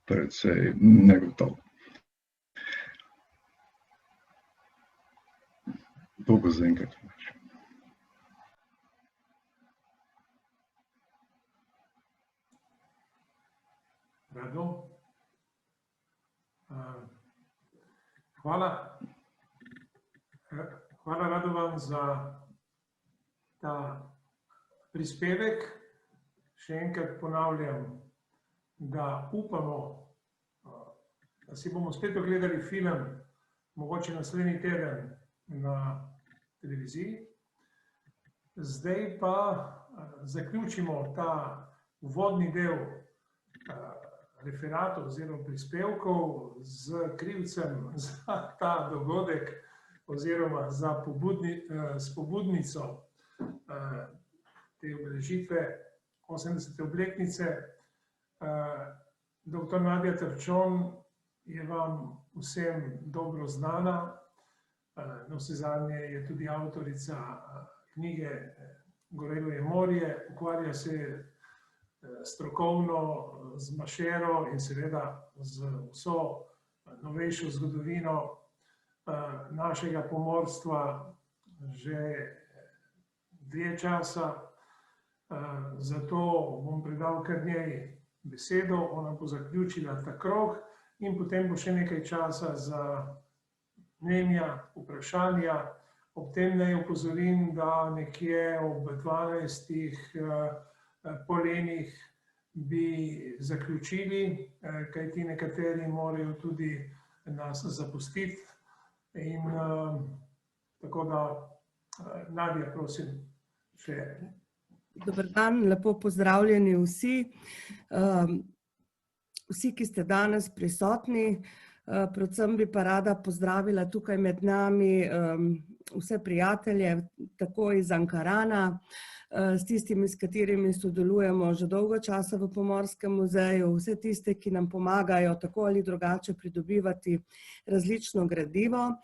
precej negotov. Toliko zaenkrat. Rado. Hvala. Hvala Radovan za ta prispevek. Še enkrat ponavljam, da upamo, da si bomo spet ogledali film, mogoče naslednji teden na televiziji. Zdaj pa zaključimo ta uvodni del referatov oziroma prispevkov z krivcem za ta dogodek oziroma za pobudnico te obeležitve 80. obletnice. Dr. Nadja Trčon je vam vsem dobro znana, navsezadnje je tudi avtorica knjige Gorelo je morje, ukvarja se strokovno z Mašero in seveda z vso novejšo zgodovino našega pomorstva že dlje časa. Zato bom predal kar njej besedo, ona bo zaključila ta krog in potem bo še nekaj časa za mnenja, vprašanja. Ob tem naj opozorim, da nekje ob 12. polenih bi zaključili, kajti nekateri morajo tudi nas zapustiti. In tako da, Nadja, prosim, še. Dober dan, lepo pozdravljeni vsi. Vsi, ki ste danes prisotni, predvsem bi pa rada pozdravila tukaj med nami vse prijatelje, tako iz Ankarana, s tistimi, s katerimi sodelujemo že dolgo časa v Pomorskem muzeju, vse tiste, ki nam pomagajo tako ali drugače pridobivati različno gradivo.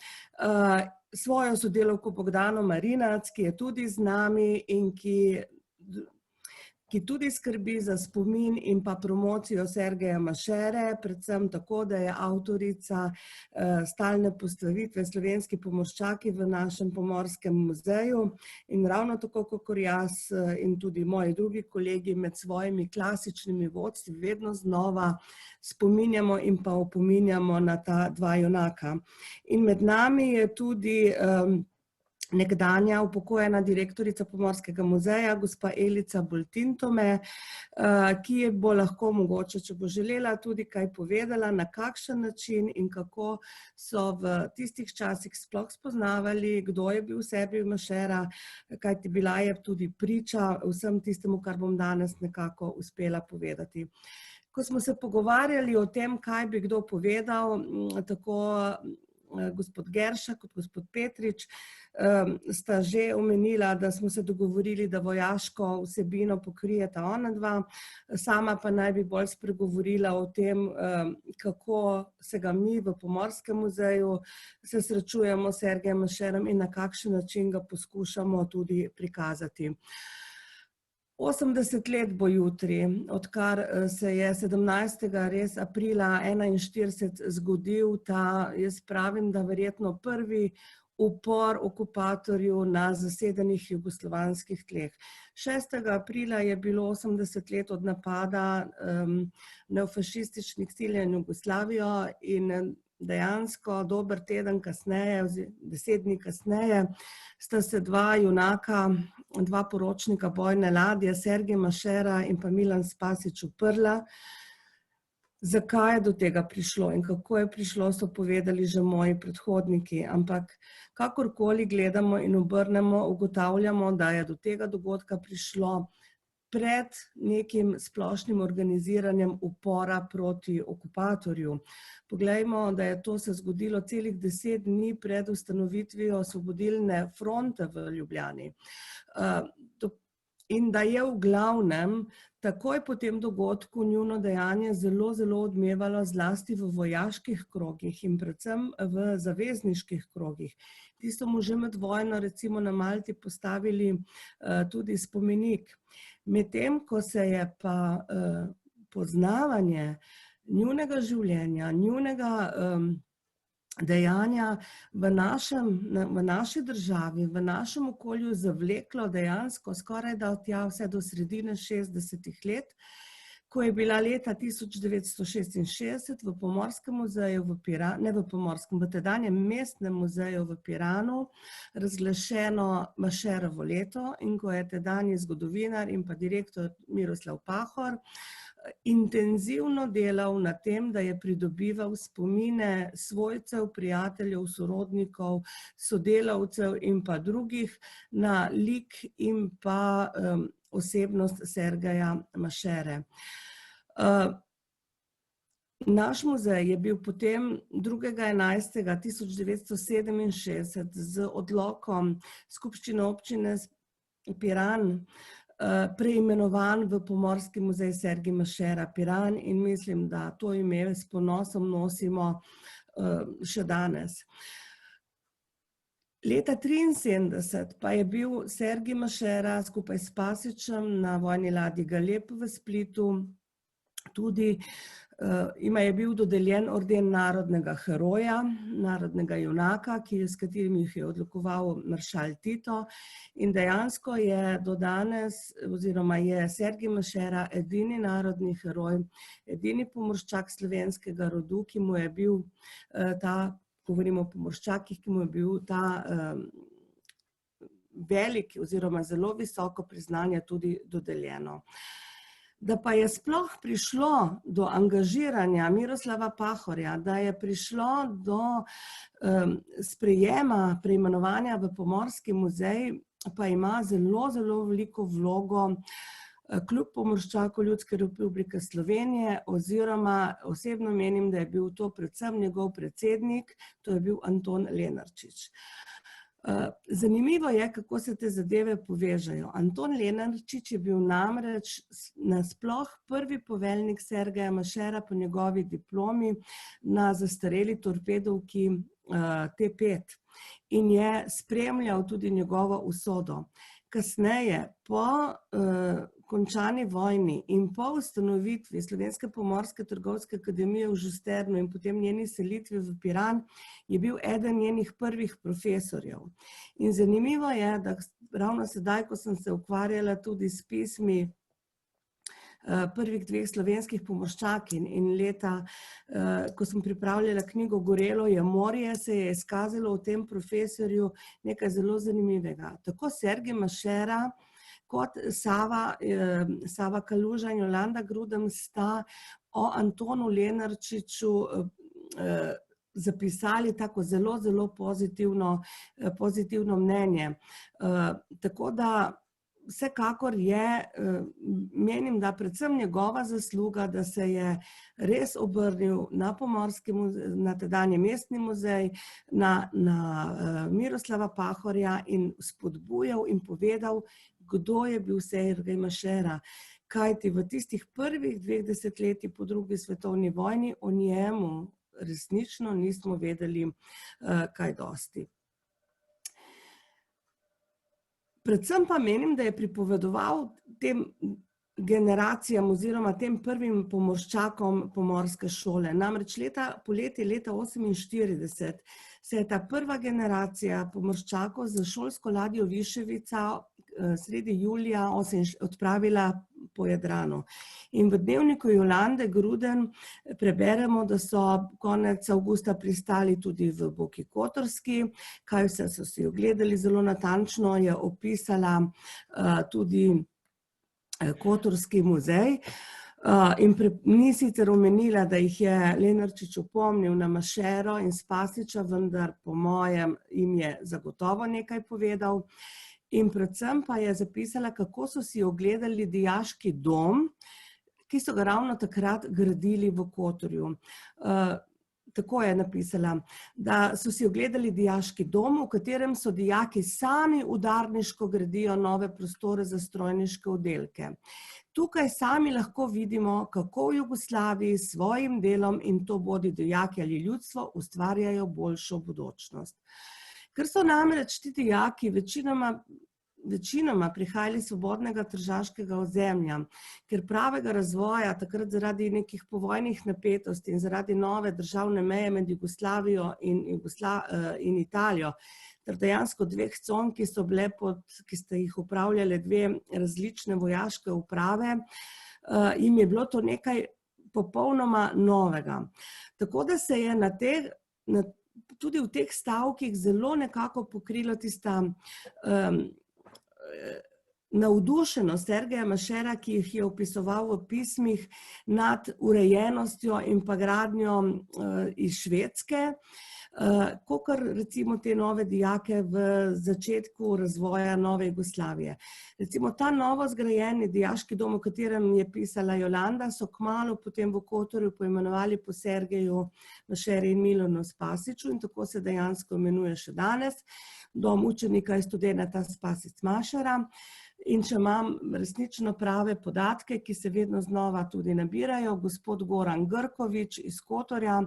Svojo sodelavko Bogdano Marinac, ki je tudi z nami in ki tudi skrbi za spomin in pa promocijo Sergeja Mašere, predvsem tako, da je avtorica stalne postavitve Slovenski pomorščaki v našem Pomorskem muzeju in ravno tako, kakor jaz in tudi moji drugi kolegi med svojimi klasičnimi vodstvi vedno znova spominjamo in pa opominjamo na ta dva junaka. In med nami je tudi nekdanja upokojena direktorica Pomorskega muzeja, gospa Elica Boltintome, ki bo lahko mogoče, če bo želela, tudi kaj povedala, na kakšen način in kako so v tistih časih sploh spoznavali, kdo je bil Sergej Mašera, kajti bila je tudi priča vsem tistemu, kar bom danes nekako uspela povedati. Ko smo se pogovarjali o tem, kaj bi kdo povedal, tako gospod Gerša kot gospod Petrič sta že omenila, da smo se dogovorili, da vojaško vsebino pokrijeta ona dva, sama pa naj bi bolj spregovorila o tem, kako se ga mi v Pomorskem muzeju se srečujemo s Sergejem Mašerom in na kakšen način ga poskušamo tudi prikazati. 80 let bo jutri, odkar se je 17. res aprila 1941 zgodil ta, jaz pravim, da verjetno prvi upor okupatorju na zasedenih jugoslovanskih tleh. 6. aprila je bilo 80 let od napada neofašističnih sil na Jugoslavijo in dejansko dober teden kasneje, 10 dni kasneje, sta se dva junaka, dva poročnika bojne ladje, Sergej Mašera in pa Milan Spasić, uprla Zakaj je do tega prišlo in kako je prišlo, so povedali že moji predhodniki, ampak kakorkoli gledamo in obrnemo, ugotavljamo, da je do tega dogodka prišlo pred nekim splošnim organiziranjem upora proti okupatorju. Poglejmo, da je to se zgodilo celih 10 dni pred ustanovitvijo Osvobodilne fronte v Ljubljani. In da je v glavnem takoj po tem dogodku njuno dejanje zelo, zelo odmevalo zlasti v vojaških krogih in predvsem v zavezniških krogih. Ti so mu že med vojno recimo na Malti postavili tudi spomenik. Medtem, ko se je pa poznavanje njunega življenja, njunega dejanja v naši državi, v našem okolju zavleklo dejansko skoraj da tja vse do sredine 60-ih let, ko je bila leta 1966 v Pomorskem muzeju v Piranu, ne v Pomorskem, v tedanjem mestnem muzeju v Piranu razglašeno Mašerovo leto in ko je tedanji zgodovinar in pa direktor Miroslav Pahor intenzivno delal na tem, da je pridobival spomine svojcev, prijateljev, sorodnikov, sodelavcev in pa drugih na lik in pa osebnost Sergeja Mašere. Naš muzej je bil potem 2.11.1967 z odlokom Skupščine občine Piran preimenovan v Pomorski muzej Sergij Mašera Piran in mislim, da to ime s ponosom nosimo še danes. Leta 1973 pa je bil Sergij Mašera skupaj s Pasičem na vojni ladji Galeb v Splitu tudi ima je bil dodeljen orden narodnega heroja, narodnega junaka, s katerim jih je odlikoval maršal Tito in dejansko je do danes, oziroma je Sergij Mašera edini narodni heroj, edini pomorščak slovenskega rodu, ki mu je bil govorimo o pomorščakih, ki mu je bil ta velik oziroma zelo visoko priznanje tudi dodeljeno. Da pa je sploh prišlo do angažiranja Miroslava Pahorja, da je prišlo do sprejema preimenovanja v Pomorski muzej, pa ima zelo, zelo veliko vlogo Klub pomorščakov Ljudske republike Slovenije oziroma osebno menim, da je bil to predvsem njegov predsednik, to je bil Anton Lenarčič. Zanimivo je, kako se te zadeve povežejo. Anton Lenarčič je bil namreč nasploh prvi poveljnik Sergeja Mašera po njegovi diplomi na zastareli torpedovki T5 in je spremljal tudi njegovo usodo. Kasneje, po končani vojni in po ustanovitvi Slovenske pomorske trgovske akademije v Žusternu in potem njeni selitvi v Piran, je bil eden njenih prvih profesorjev. In zanimivo je, da ravno sedaj, ko sem se ukvarjala tudi s pismi prvih 2 slovenskih pomorščakin in leta, ko sem pripravljala knjigo Gorelo je morje, se je izkazalo v tem profesorju nekaj zelo zanimivega. Tako Sergij Mašera kot Sava Kaluža in Jolanda Grudem sta o Antonu Lenarčiču zapisali tako zelo, zelo pozitivno mnenje. Tako da vsekakor je, menim, da predvsem njegova zasluga, da se je res obrnil na Pomorski muzej, na tedanji mestni muzej, na Miroslava Pahorja in spodbujal in povedal, kdo je bil Sergej Mašera. Kajti v tistih prvih 2 desetletjih po drugi svetovni vojni o njemu resnično nismo vedeli kaj dosti. Predvsem pa menim, da je pripovedoval tem generacijam oziroma tem prvim pomorščakom pomorske šole. Namreč poleti leta 1948 se je ta prva generacija pomorščakov za šolsko ladjo Viševica sredi julija odpravila po Jadranu. In v dnevniku Jolande Gruden preberemo, da so konec avgusta pristali tudi v Boki Kotorski, kaj vse so si ogledali, zelo natančno je opisala tudi Kotorski muzej. Ni sicer omenila, da jih je Lenarčič opomnil na Mašero in Spasiča, vendar po mojem jim je zagotovo nekaj povedal. In predvsem pa je zapisala, kako so si ogledali dijaški dom, ki so ga ravno takrat gradili v Kotorju. Tako je napisala, da so si ogledali dijaški dom, v katerem so dijaki sami udarniško gradijo nove prostore za strojniške oddelke. Tukaj sami lahko vidimo, kako v Jugoslaviji s svojim delom, in to bodi dijaki ali ljudstvo, ustvarjajo boljšo bodočnost. Ker so namreč ti dijaki večinoma prihajali iz svobodnega tržaškega ozemlja, ker pravega razvoja takrat zaradi nekih povojnih napetosti in zaradi nove državne meje med Jugoslavijo in Italijo, ter dejansko dveh con, ki ste jih upravljale dve različne vojaške uprave, jim je bilo to nekaj popolnoma novega. Tako da se je tudi v teh stavkih zelo nekako pokrilo tista navdušenost Sergeja Mašera, ki jih je opisoval v pismih nad urejenostjo in pa gradnjo iz Švedske, kakor recimo te nove dijake v začetku razvoja nove Jugoslavije. Recimo ta novo zgrajeni dijaški dom, o katerem je pisala Jolanda, so kmalu potem v Kotorju poimenovali po Sergeju Mašeri in Milanu Spasiću in tako se dejansko imenuje še danes, dom učenika in študenta Spasić Mašera. In če imam resnično prave podatke, ki se vedno znova tudi nabirajo, gospod Goran Grkovič iz Kotorja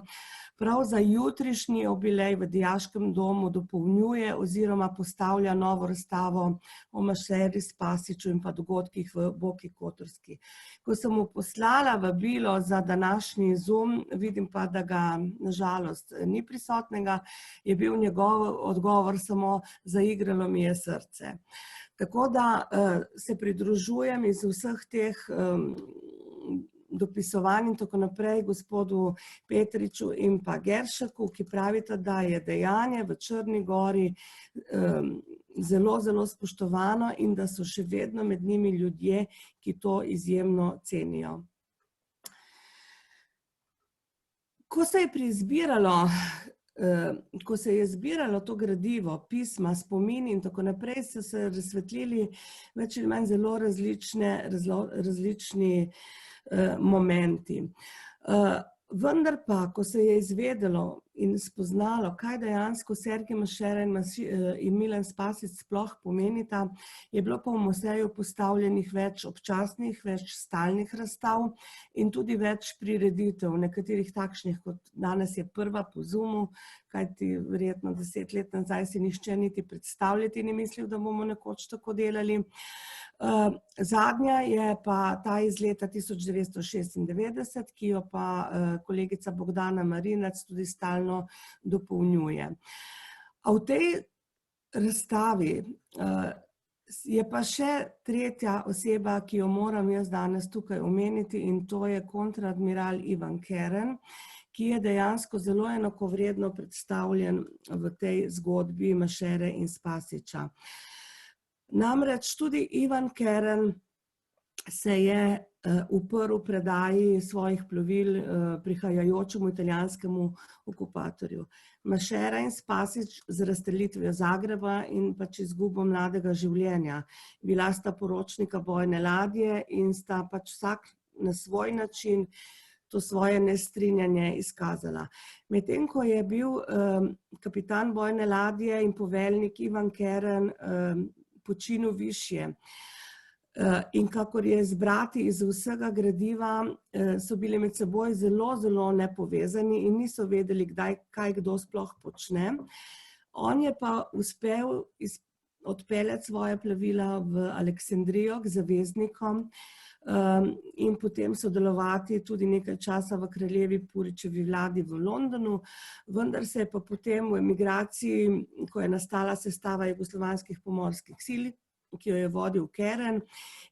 prav za jutrišnji jubilej v dijaškem domu dopolnjuje oziroma postavlja novo razstavo o Mašeri, Spasiću in pa dogodkih v Boki Kotorski. Ko sem mu poslala vabilo za današnji Zoom, vidim pa, da ga nažalost ni prisotnega, je bil njegov odgovor samo: zaigralo mi je srce. Tako da se pridružujem iz vseh teh dopisovanj in tako naprej gospodu Petriču in pa Geršaku, ki pravita, da je dejanje v Črni Gori zelo, zelo spoštovano in da so še vedno med njimi ljudje, ki to izjemno cenijo. Ko se je zbiralo to gradivo, pisma, spomini in tako naprej, so se razsvetlili več ali manj zelo različni momenti. Vendar pa, ko se je izvedelo in spoznalo, kaj dejansko Sergej Mašera in Milan Spasić sploh pomenita, je bilo pa v muzeju postavljenih več občasnih, več stalnih razstav in tudi več prireditev, nekaterih takšnih, kot danes je prva po Zoomu, kajti verjetno 10 let nazaj si nihče niti predstavljati ni mislil, da bomo nekoč tako delali. Zadnja je pa ta iz leta 1996, ki jo pa kolegica Bogdana Marinac tudi stalno dopolnjuje. A v tej razstavi je pa še tretja oseba, ki jo moram jaz danes tukaj omeniti, in to je kontradmiral Ivan Keren, ki je dejansko zelo enakovredno predstavljen v tej zgodbi Mašere in Spasića. Namreč tudi Ivan Keren se je uprl predaji svojih plovil prihajajočemu italijanskemu okupatorju. Mašera in Spasić z razstrelitvijo Zagreba in pač izgubo mladega življenja. Bila sta poročnika bojne ladje in sta pač vsak na svoj način to svoje nestrinjanje izkazala. Medtem ko je bil kapitan bojne ladje in poveljnik Ivan Keren počinil višje. In kakor je zbrati iz vsega gradiva, so bili med seboj zelo, zelo nepovezani in niso vedeli, kaj kdo sploh počne. On je pa uspel odpeljati svoje plovila v Aleksandrijo k zaveznikom in potem sodelovati tudi nekaj časa v kraljevi Puričevi vladi v Londonu, vendar se je pa potem v emigraciji, ko je nastala sestava jugoslovanskih pomorskih sil, ki jo je vodil Keren,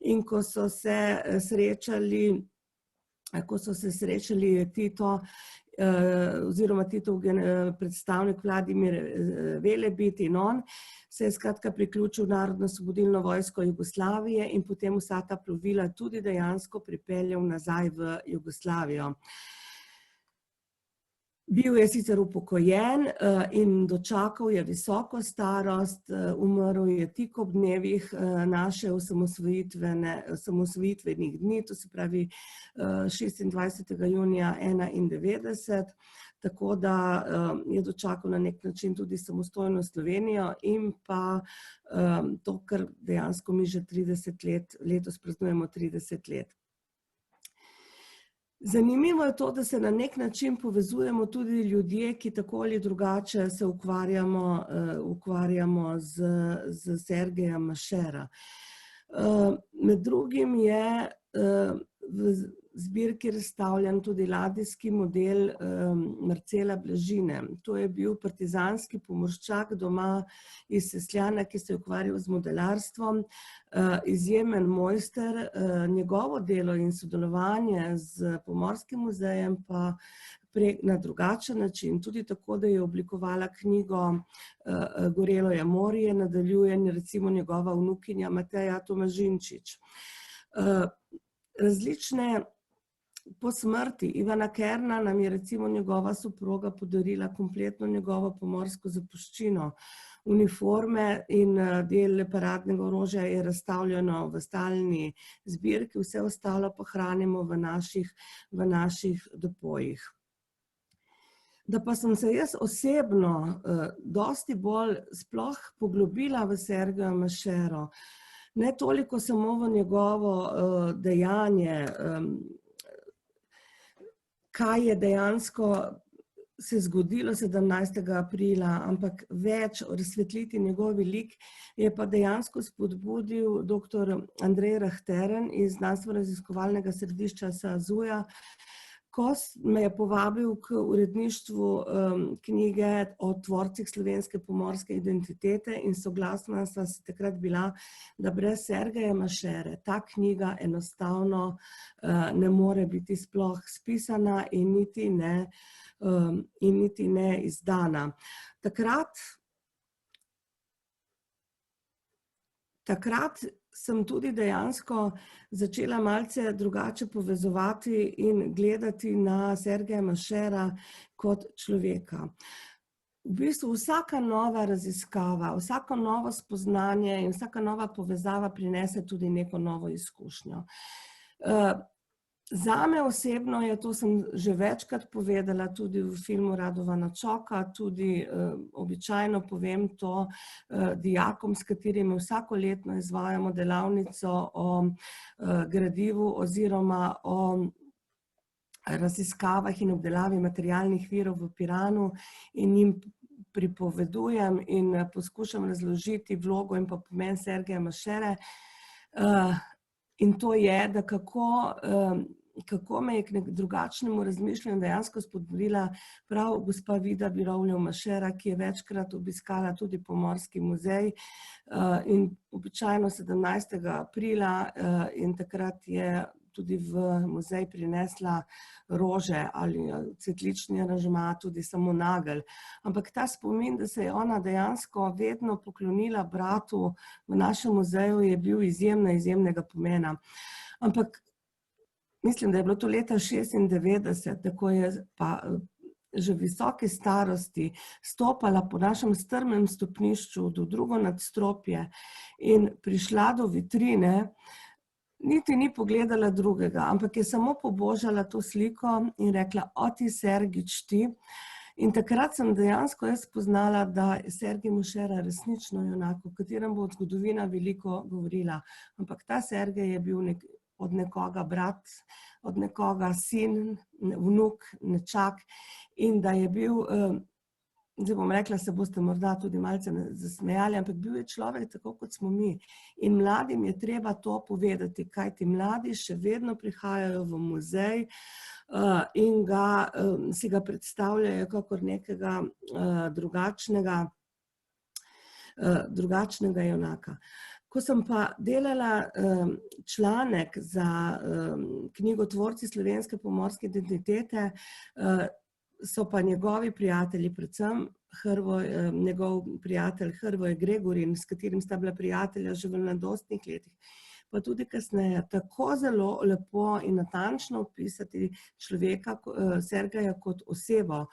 in ko so se srečali Tito oziroma Titov predstavnik Vladimir Velebit in on, se je skratka priključil Narodno-osvobodilno vojsko Jugoslavije in potem vsa ta plovila tudi dejansko pripeljal nazaj v Jugoslavijo. Bil je sicer upokojen in dočakal je visoko starost, umrl je tik ob dnevih naše osamosvojitvenih dni, to se pravi 26. junija 1991, tako da je dočakal na nek način tudi samostojno Slovenijo in pa to, kar dejansko mi že 30 let, letos praznujemo 30 let. Zanimivo je to, da se na nek način povezujemo tudi ljudje, ki tako ali drugače se ukvarjamo z Sergejem Mašera. Med drugim je v zbirki razstavljen tudi ladijski model Marcela Blažine. To je bil partizanski pomorščak doma iz Sesljana, ki se je ukvarjal z modelarstvom, izjemen mojster, njegovo delo in sodelovanje z Pomorskim muzejem pa na drugačen način, tudi tako, da je oblikovala knjigo Gorelo je morje, nadaljuje recimo njegova vnukinja Mateja Tomažinčič. Različne po smrti Ivana Kerna nam je recimo njegova soproga podarila kompletno njegovo pomorsko zapuščino. Uniforme in del paradnega orožja je razstavljeno v stalni zbirki, vse ostalo pa hranimo v naših depojih. Da pa sem se jaz osebno dosti bolj sploh poglobila v Sergeja Mašero, ne toliko samo v njegovo dejanje, kaj je dejansko se zgodilo 17. aprila, ampak več razsvetliti njegov lik, je pa dejansko spodbudil dr. Andrej Rahteren iz Znanstveno-raziskovalnega središča SAZU-ja, ko me je povabil k uredništvu knjige o tvorcih slovenske pomorske identitete in soglasna sva se takrat bila, da brez Sergeja Mašere ta knjiga enostavno ne more biti sploh spisana in niti ne izdana. Takrat sem tudi dejansko začela malce drugače povezovati in gledati na Sergeja Mašera kot človeka. V bistvu vsaka nova raziskava, vsako novo spoznanje in vsaka nova povezava prinese tudi neko novo izkušnjo. Zame osebno je, to sem že večkrat povedala tudi v filmu Radovana Čoka, tudi običajno povem to dijakom, s katerimi vsakoletno izvajamo delavnico o gradivu oziroma o raziskavah in obdelavi materialnih virov v Piranu in jim pripovedujem in poskušam razložiti vlogo in pa pomen Sergeja Mašere. In to je, da kako me je k drugačnemu razmišljanju dejansko spodbudila prav gospa Vida Birovljev Mašera, ki je večkrat obiskala tudi Pomorski muzej in običajno 17. aprila in takrat je tudi v muzej prinesla rože ali cvetlični aranžma, tudi samo nagelj. Ampak ta spomin, da se je ona dejansko vedno poklonila bratu v našem muzeju, je bil izjemnega pomena. Ampak mislim, da je bilo to leta 1996, tako je pa že v visoki starosti stopala po našem strmem stopnišču do drugo nadstropje in prišla do vitrine, niti ni pogledala drugega, ampak je samo pobožala to sliko in rekla: "O ti, Sergič, ti." In takrat sem dejansko jaz spoznala, da je Sergej Mašera resnično junak, o katerem bo zgodovina veliko govorila. Ampak ta Sergej je bil od nekoga brat, od nekoga sin, vnuk, nečak in da je bil, zdaj bom rekla, se boste morda tudi malce zasmejali, ampak bil je človek tako, kot smo mi. In mladim je treba to povedati, kajti mladi še vedno prihajajo v muzej in si ga predstavljajo kakor nekega drugačnega junaka. Ko sem pa delala članek za knjigo Tvorci slovenske pomorske identitete, so pa njegovi prijatelji, predvsem njegov prijatelj Hrvoje Gregorin, s katerim sta bila prijatelja že v mladostnih letih, pa tudi kasneje, tako zelo lepo in natančno opisati človeka Sergeja kot osebo,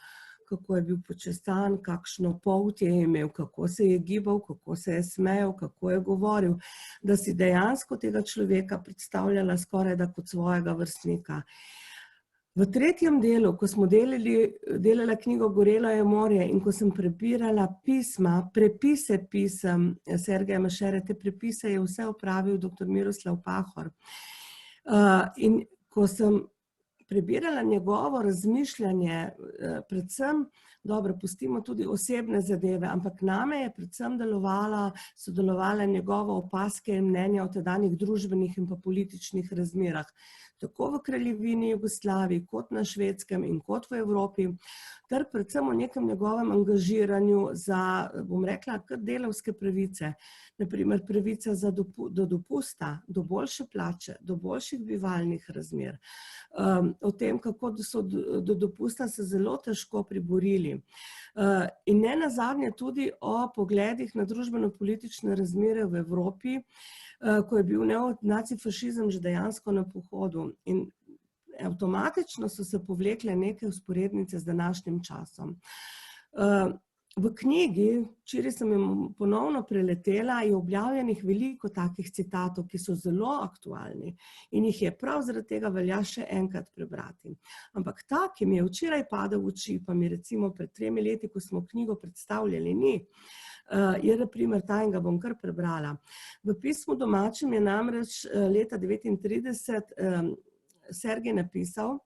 kako je bil počastan, kakšno polt je imel, kako se je gibal, kako se je smejal, kako je govoril, da si dejansko tega človeka predstavljala skorajda kot svojega vrstnika. V tretjem delu, ko smo delala knjigo Gorelo je morje in ko sem prebirala pisma, prepise pisem Sergeja Mašere, te prepise je vse opravil dr. Miroslav Pahor. In ko sem prebirala njegovo razmišljanje, predvsem, dobro, pustimo tudi osebne zadeve, ampak name je predvsem sodelovala njegova opaske in mnenja o tedanjih družbenih in pa političnih razmerah, tako v Kraljevini Jugoslaviji, kot na Švedskem in kot v Evropi, ter predvsem o nekem njegovem angažiranju za, bom rekla, kar delavske pravice, naprimer pravica do dopusta, do boljše plače, do boljših bivalnih razmer, o tem, kako so do dopusta se zelo težko priborili. In ne nazadnje tudi o pogledih na družbeno-politične razmere v Evropi, ko je bil neonacifašizem že dejansko na pohodu. In avtomatično so se povlekle neke vzporednice z današnjim časom. V knjigi, včeraj sem jo ponovno preletela, je objavljenih veliko takih citatov, ki so zelo aktualni in jih je prav zaradi tega velja še enkrat prebrati. Ampak ta, ki mi je včeraj padel v oči, pa mi recimo pred 3 leti, ko smo knjigo predstavljali, ni, je na primer ta in ga bom kar prebrala. V pismu domačem je namreč leta 1939 Sergej napisal,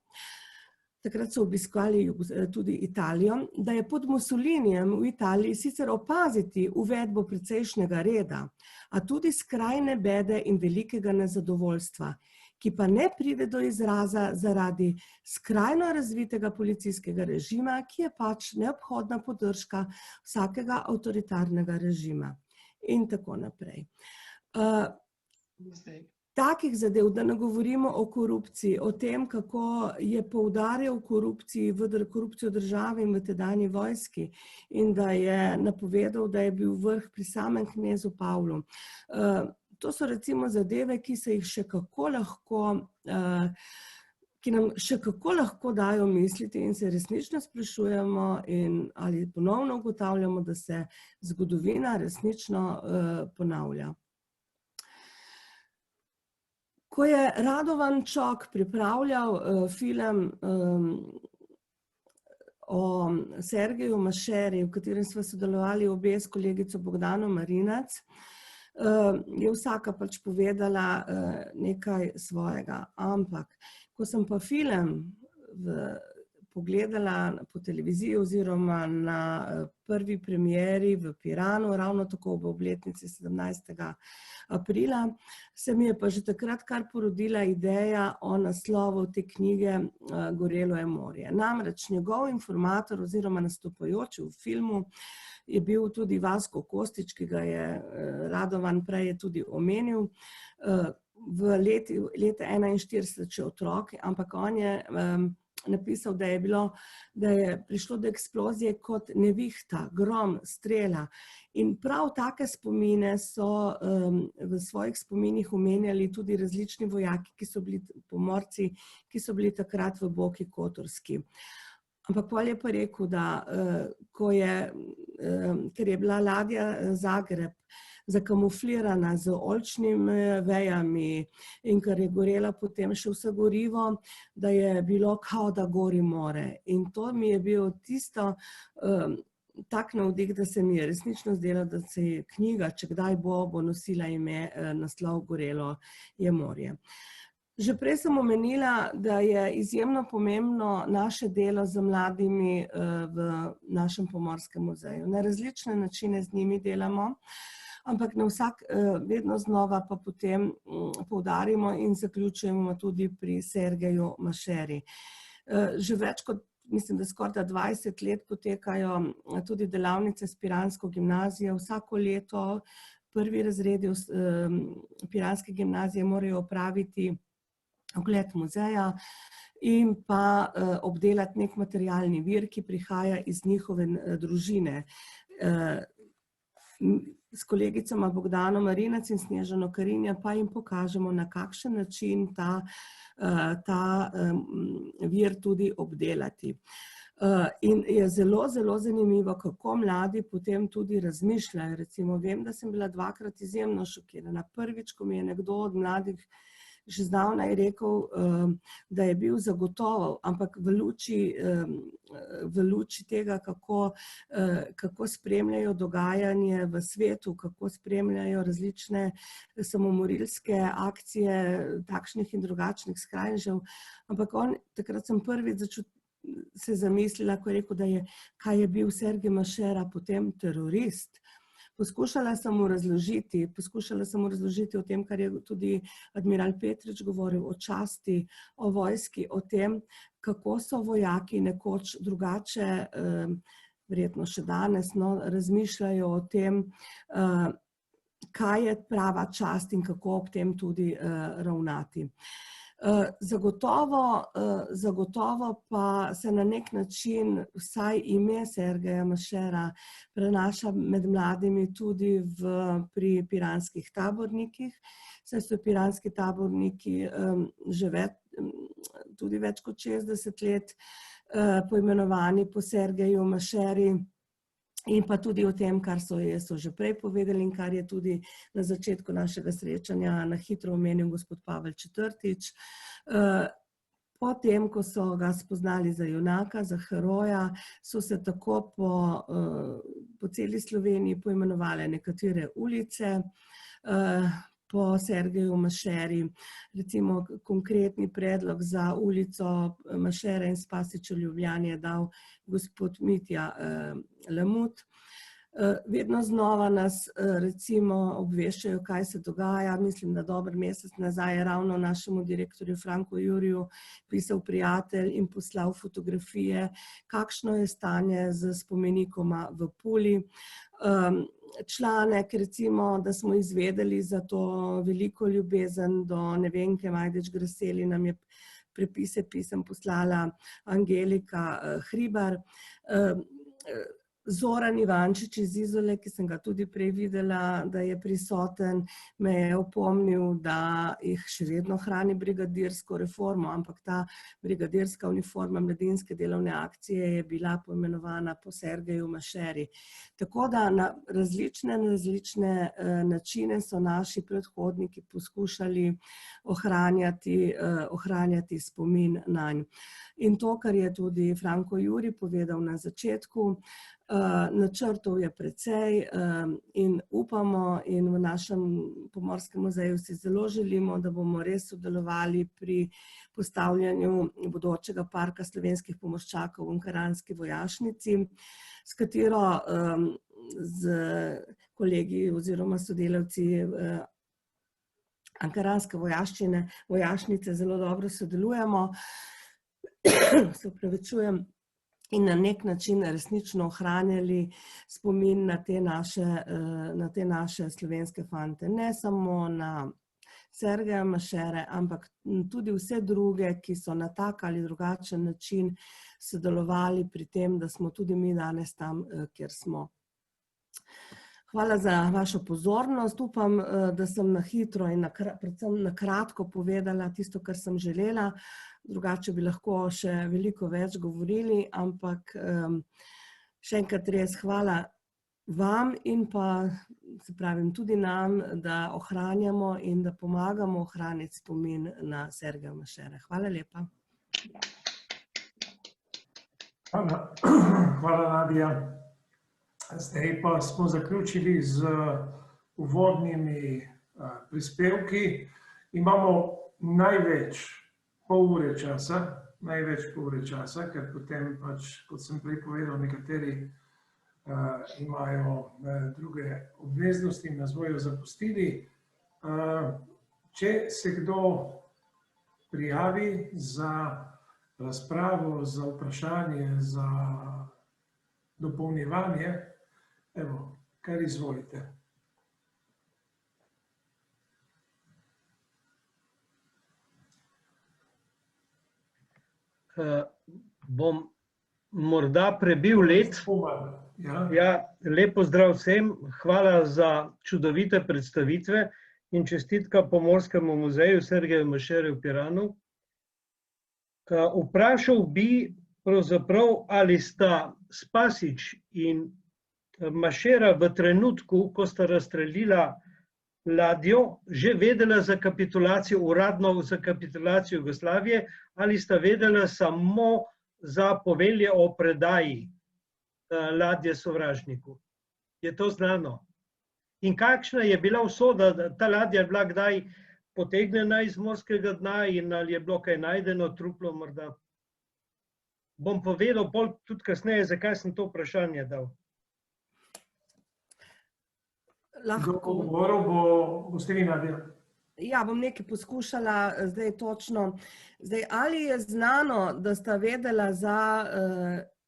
takrat so obiskovali tudi Italijo, da je pod Mussolinijem v Italiji sicer opaziti uvedbo precejšnjega reda, a tudi skrajne bede in velikega nezadovoljstva, ki pa ne pride do izraza zaradi skrajno razvitega policijskega režima, ki je pač neobhodna podržka vsakega avtoritarnega režima. In tako naprej. Takih zadev, da ne govorimo o korupciji, o tem, kako je poudarjal korupcijo države in v tedanji vojski in da je napovedal, da je bil vrh pri samem knezu Pavlu. To so recimo zadeve, ki se jih še kako lahko, ki nam še kako lahko dajo misliti in se resnično sprašujemo in ali ponovno ugotavljamo, da se zgodovina resnično ponavlja. Ko je Radovan Čok pripravljal film o Sergeju Mašeri, v katerem sva sodelovali obe s kolegico Bogdano Marinac, je vsaka pač povedala nekaj svojega. Ampak, ko sem pa film pogledala po televiziji oziroma na prvi premieri v Piranu, ravno tako ob obletnici 17. aprila, se mi je pa že takrat kar porodila ideja o naslovu te knjige Gorelo je morje. Namreč njegov informator oziroma nastopajoči v filmu je bil tudi Vasko Kostić, ki ga je Radovan prej tudi omenil, v letu 1941 še otrok, ampak on je napisal, da je prišlo do eksplozije kot nevihta, grom, strela. In prav take spomine so v svojih spominih omenjali tudi različni vojaki, ki so bili pomorci, ki so bili takrat v Boki Kotorski. Ampak pol je pa rekel, da ker je bila ladja Zagreb zakamuflirana z oljčnimi vejami in ker je gorela potem še vse gorivo, da je bilo kao da gori more. In to mi je bil tisto tak navdih, da se mi je resnično zdelo, da se je knjiga, če kdaj bo nosila ime naslov Gorelo je morje. Že prej sem omenila, da je izjemno pomembno naše delo z mladimi v našem Pomorskem muzeju. Na različne načine z njimi delamo, ampak na vedno znova pa potem poudarimo in zaključujemo tudi pri Sergeju Mašeri. Že več kot, mislim, da skoraj 20 let potekajo tudi delavnice s Piransko gimnazijo. Vsako leto prvi razredi Piranske gimnazije morajo opraviti ogled muzeja in pa obdelati nek materialni vir, ki prihaja iz njihove družine. S kolegicama Bogdano Marinac in Snežano Karinja pa jim pokažemo, na kakšen način ta vir tudi obdelati. In je zelo, zelo zanimivo, kako mladi potem tudi razmišljajo. Recimo, vem, da sem bila dvakrat izjemno šokirana. Prvič, ko mi je nekdo od mladih že zdavnaj rekel, da je bil zagotovo, ampak v luči tega, kako spremljajo dogajanje v svetu, kako spremljajo različne samomorilske akcije takšnih in drugačnih skrajnežev. Ampak takrat sem prvič se zamislila, ko je rekel, kaj je bil Sergej Mašera potem terorist. Poskušala sem mu razložiti o tem, kar je tudi admiral Petrič govoril, o časti, o vojski, o tem, kako so vojaki nekoč drugače, verjetno še danes, razmišljajo o tem, kaj je prava čast in kako ob tem tudi ravnati. Zagotovo pa se na nek način vsaj ime Sergeja Mašera prenaša med mladimi tudi pri piranskih tabornikih. Saj so piranski taborniki že tudi več kot 60 let poimenovani po Sergeju Mašeri. In pa tudi o tem, kar so že prej povedali in kar je tudi na začetku našega srečanja na hitro omenil gospod Pavel Četrtič. Potem, ko so ga spoznali za junaka, za heroja, so se tako po celi Sloveniji poimenovale nekatere ulice po Sergeju Mašeri. Recimo konkretni predlog za ulico Mašere in Spasića v Ljubljani je dal gospod Mitja Lamut. Vedno znova nas recimo obveščajo, kaj se dogaja. Mislim, da dober mesec nazaj je ravno našemu direktorju Franku Juriju pisal prijatelj in poslal fotografije, kakšno je stanje z spomenikoma v Puli. Članek, recimo, da smo izvedeli za to veliko ljubezen do Nevenke Majdič-Graseli, nam je prepise pisem poslala Angelika Hribar. Zoran Ivančič iz Izole, ki sem ga tudi prej videla, da je prisoten, me je opomnil, da jih še vedno hrani brigadirsko reformo, ampak ta brigadirska uniforma mladinske delovne akcije je bila poimenovana po Sergeju Mašeri. Tako da na različne načine so naši predhodniki poskušali ohranjati spomin nanj. In to, kar je tudi Franko Juri povedal na začetku, načrtov je precej in upamo in v našem Pomorskem muzeju si zelo želimo, da bomo res sodelovali pri postavljanju bodočega parka slovenskih pomorščakov v Ankaranski vojašnici, s katero z kolegi oziroma sodelavci Ankaranske vojašnice zelo dobro sodelujemo. Se opravičujem. In na nek način resnično ohranjali spomin na te naše slovenske fante. Ne samo na Sergeja Mašere, ampak tudi vse druge, ki so na tak ali drugačen način sodelovali pri tem, da smo tudi mi danes tam, kjer smo. Hvala za vašo pozornost. Upam, da sem na hitro in predvsem na kratko povedala tisto, kar sem želela. Drugače bi lahko še veliko več govorili, ampak še enkrat res hvala vam in pa, se pravim, tudi nam, da ohranjamo in da pomagamo ohraniti spomin na Sergeja Mašere. Hvala lepa. Hvala, Nadja. Zdaj pa smo zaključili z uvodnimi prispevki. Imamo največ pol ure časa, ker potem pač, kot sem prej povedal, nekateri imajo druge obveznosti in nas bojo zapustili. Če se kdo prijavi za razpravo, za vprašanje, za dopolnjevanje, evo, kar izvolite. bom morda prebil let. Ja, lep pozdrav vsem, hvala za čudovite predstavitve in čestitka Pomorskemu muzeju Sergeju Mašere v Piranu. Vprašal bi pravzaprav, ali sta Spasić in Mašera v trenutku, ko sta razstrelila ladjo, že vedela za kapitulacijo, uradno za kapitulacijo Jugoslavije, ali sta vedela samo za povelje o predaji ladje sovražniku. Je to znano? In kakšna je bila usoda, da ta ladja je bila kdaj potegnjena iz morskega dna in ali je bilo kaj najdeno, truplo morda? Bom povedal tudi kasneje, zakaj sem to vprašanje dal. Kdo bo govoril, boste vi, Nadja. Ja, bom nekaj poskušala zdaj točno. Zdaj, ali je znano, da sta vedela za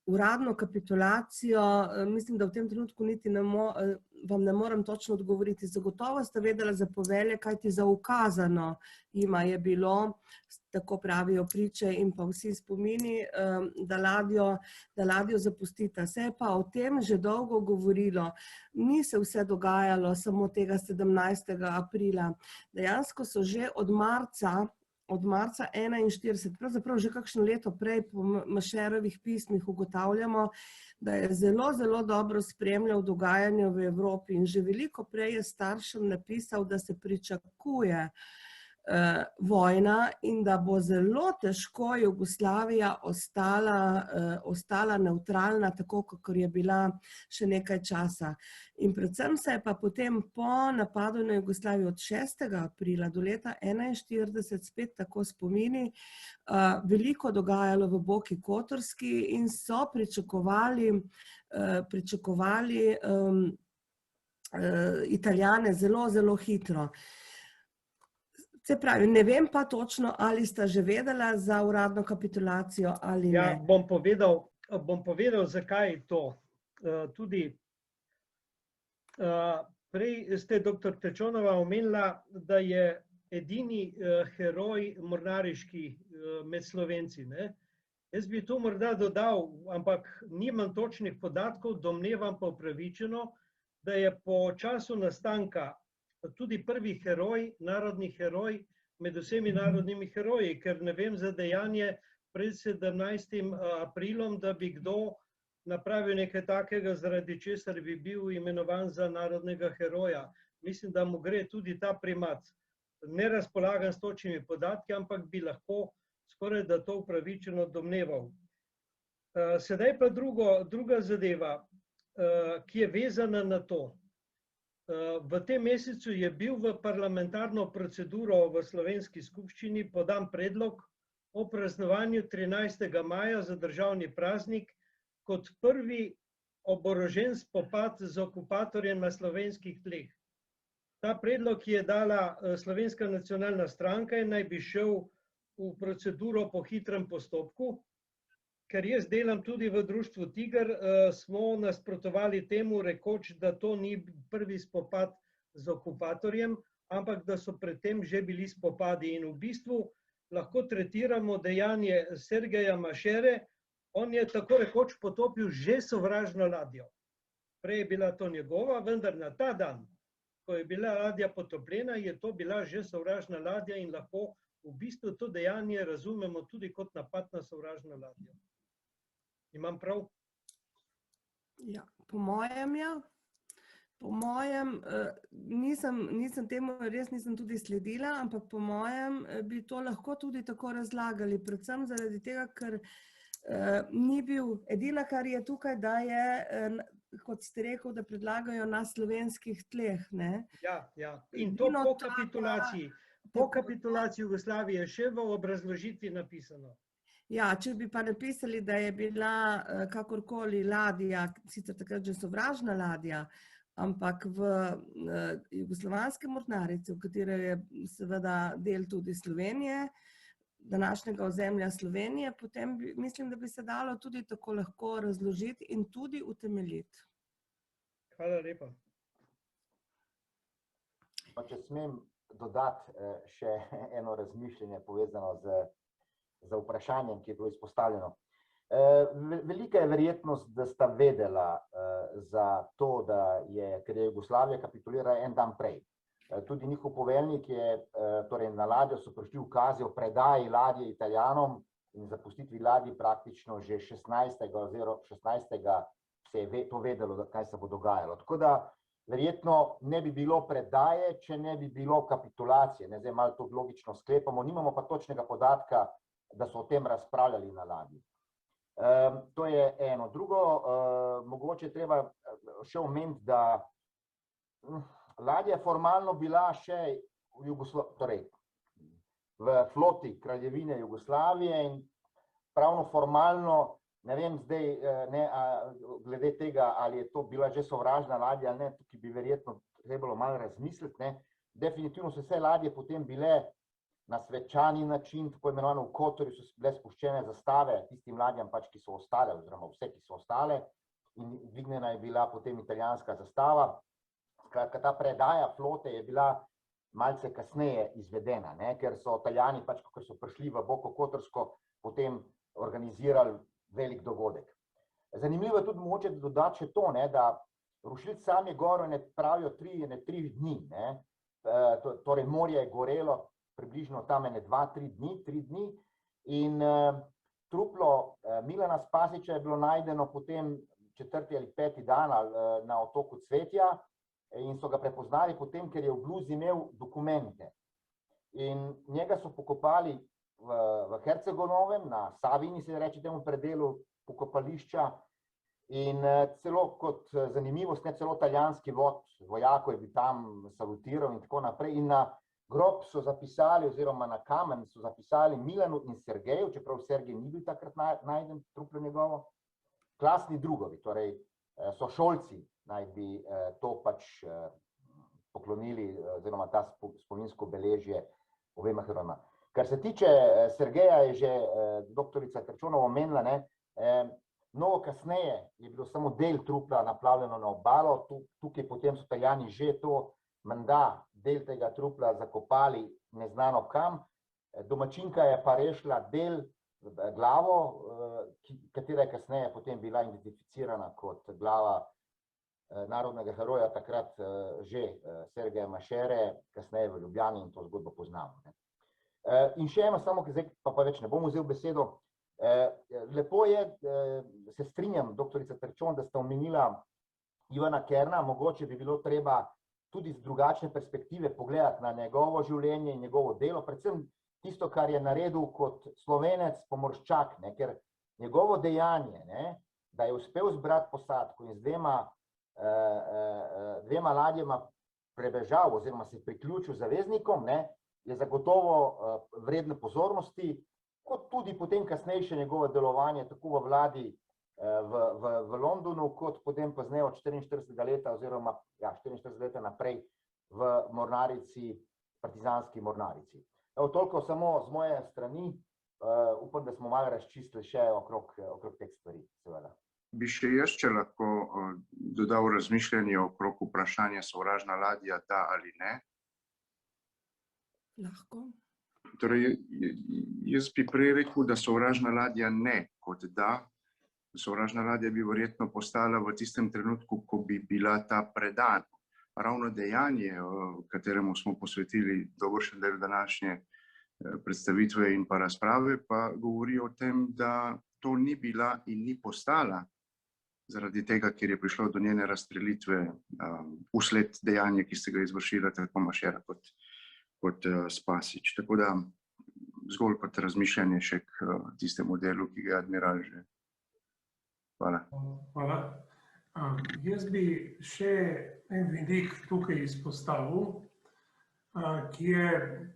uradno kapitulacijo, mislim, da v tem trenutku niti vam ne morem točno odgovoriti. Zagotovo sta vedela za povelje, kajti zaukazano jima je bilo, tako pravijo priče in pa vsi spomini, da ladjo zapustita. Se je pa o tem že dolgo govorilo. Ni se vse dogajalo samo tega 17. aprila. Dejansko so že od marca 1941, pravzaprav že kakšno leto prej po Mašerovih pismih ugotavljamo, da je zelo, zelo dobro spremljal dogajanje v Evropi in že veliko prej je staršem napisal, da se pričakuje vojna in da bo zelo težko Jugoslavija ostala nevtralna, tako kakor je bila še nekaj časa. In predvsem se je pa potem po napadu na Jugoslavijo od 6. aprila do leta 1941, spet tako spomini, veliko dogajalo v Boki Kotorski in so pričakovali Italijane zelo, zelo hitro. Se pravi, ne vem pa točno, ali sta že vedela za uradno kapitulacijo ali ne. Ja, bom povedal, zakaj je to. Tudi prej ste, dr. Tečonova, omenila, da je edini heroj mornariški med Slovenci. Jaz bi to morda dodal, ampak nimam točnih podatkov, domnevam pa upravičeno, da je po času nastanka tudi prvi heroj, narodni heroj med vsemi narodnimi heroji, ker ne vem za dejanje pred 17. aprilom, da bi kdo napravil nekaj takega, zaradi česar bi bil imenovan za narodnega heroja. Mislim, da mu gre tudi ta primat. Ne razpolagam s točnimi podatki, ampak bi lahko skoraj da to upravičeno domneval. Sedaj pa druga zadeva, ki je vezana na to. V tem mesecu je bil v parlamentarno proceduro v Slovenski skupščini podan predlog o praznovanju 13. maja za državni praznik kot prvi oborožen spopad z okupatorjem na slovenskih tleh. Ta predlog je dala Slovenska nacionalna stranka in naj bi šel v proceduro po hitrem postopku. Ker jaz delam tudi v društvu Tiger, smo nasprotovali temu, rekoč, da to ni prvi spopad z okupatorjem, ampak da so predtem že bili spopadi in v bistvu lahko tretiramo dejanje Sergeja Mašere. On je tako rekoč potopil že sovražno ladjo. Prej je bila to njegova, vendar na ta dan, ko je bila ladja potopljena, je to bila že sovražna ladja in lahko v bistvu to dejanje razumemo tudi kot napad na sovražno ladjo. Imam prav? Ja, po mojem, ja. Po mojem, res nisem tudi sledila, ampak po mojem bi to lahko tudi tako razlagali, predvsem zaradi tega, ker ni bil, edina, kar je tukaj, da je, kot ste rekel, da predlagajo na slovenskih tleh, ne? Ja, in to po kapitulaciji Jugoslavije še v obrazložitvi napisano. Ja, če bi pa napisali, da je bila kakorkoli ladja, sicer takrat že sovražna ladja, ampak v jugoslovanske mornarice, v katero je seveda del tudi Slovenije, današnjega ozemlja Slovenije, potem mislim, da bi se dalo tudi tako lahko razložiti in tudi utemeljiti. Hvala lepa. Pa če smem dodati še eno razmišljanje povezano z za vprašanjem, ki je bilo izpostavljeno. Velika je verjetnost, da sta vedela za to, da je, ker je Jugoslavija kapitulirala en dan prej. Tudi njihov poveljnik je, torej na ladjo so prišli ukazi o predaji ladje Italijanom in zapustitvi ladji praktično že 16. se je to vedelo, kaj se bo dogajalo. Tako da verjetno ne bi bilo predaje, če ne bi bilo kapitulacije. Ne, zdaj malo to logično sklepamo, nimamo pa točnega podatka, da so o tem razpravljali na ladji. To je eno. Drugo, mogoče je treba še omeniti, da ladja je formalno bila še v floti Kraljevine Jugoslavije in pravno formalno, ne vem zdaj, glede tega, ali je to bila že sovražna ladja ali ne, tukaj bi verjetno trebalo malo razmisliti, ne. Definitivno so vse ladje potem bile na svečani način, tako imenovano v Kotorju so bile spuščene zastave tistim ladjam, pač, ki so ostale, oziroma vse, ki so ostale, in dvignjena je bila potem italijanska zastava. Skratka, ta predaja flote je bila malce kasneje izvedena, ne, ker so Italijani, pač, ko so prišli v Boko Kotorsko, potem organizirali velik dogodek. Zanimivo je tudi mogoče dodati še to, ne, da rušilci sami goro ne pravijo 3 dni, ne, torej morje je gorelo približno tam 2-3 dni in truplo Milana Spasića je bilo najdeno potem 4. ali 5. dan na otoku Cvetja in so ga prepoznali potem, ker je v bluzi imel dokumente. In njega so pokopali v Hercegonovem, na Savini se reče temu predelu pokopališča in celo kot zanimivost, ne, celo italijanski vojakov je bil tam salutiral in tako naprej in na grob so zapisali, oziroma na kamen so zapisali Milanu in Sergeju, čeprav Sergej ni bil takrat najden, truplo njegovo, klasni drugovi, torej sošolci naj bi to pač poklonili, oziroma ta spominsko obeležje obema herojima. Kar se tiče Sergeja, je že doktorica Terčonova omenila, ne, mnogo kasneje je bilo samo del trupla naplavljeno na obalo, tukaj potem so Italijani že to menda del tega trupla zakopali neznano kam. Domačinka je pa rešila del glavo, katera je kasneje potem bila identificirana kot glava narodnega heroja, takrat že Sergeja Mašere, kasneje v Ljubljani in to zgodbo poznamo. In še eno, samo zdaj pa več ne bom vzel besedo. Lepo je, se strinjam, doktorica Terčon, da ste omenila Ivana Kerna, mogoče bi bilo treba tudi z drugačne perspektive pogledati na njegovo življenje in njegovo delo, predvsem tisto, kar je naredil kot Slovenec pomorščak, ne, ker njegovo dejanje, ne, da je uspel zbrati posadko in z dvema ladjama prebežal oziroma se priključil zaveznikom, ne, je zagotovo vredno pozornosti, kot tudi potem kasnejše njegovo delovanje tako v vladi v Londonu, kot potem pozneje od 44. leta oziroma 44 leta naprej v mornarici, partizanski mornarici. Toliko samo z moje strani, upam, da smo malo razčistili še okrog teh stvari, seveda. Bi še jaz, če lahko dodal razmišljanje okrog vprašanja sovražna ladja, da ali ne? Lahko. Torej, jaz bi prej rekel, da sovražna ladja ne, kot da. Sovražna ladja bi verjetno postala v tistem trenutku, ko bi bila ta predana. Ravno dejanje, kateremu smo posvetili dobršen del današnje predstavitve in pa razprave, pa govori o tem, da to ni bila in ni postala zaradi tega, ker je prišlo do njene razstrelitve vsled dejanja, ki ste ga izvršila tako Mašera kot Spasić. Tako da zgolj kot razmišljanje še k tistemu delu, ki ga je admiral že. Hvala. Hvala. Jaz bi še en vidik tukaj izpostavil, ki je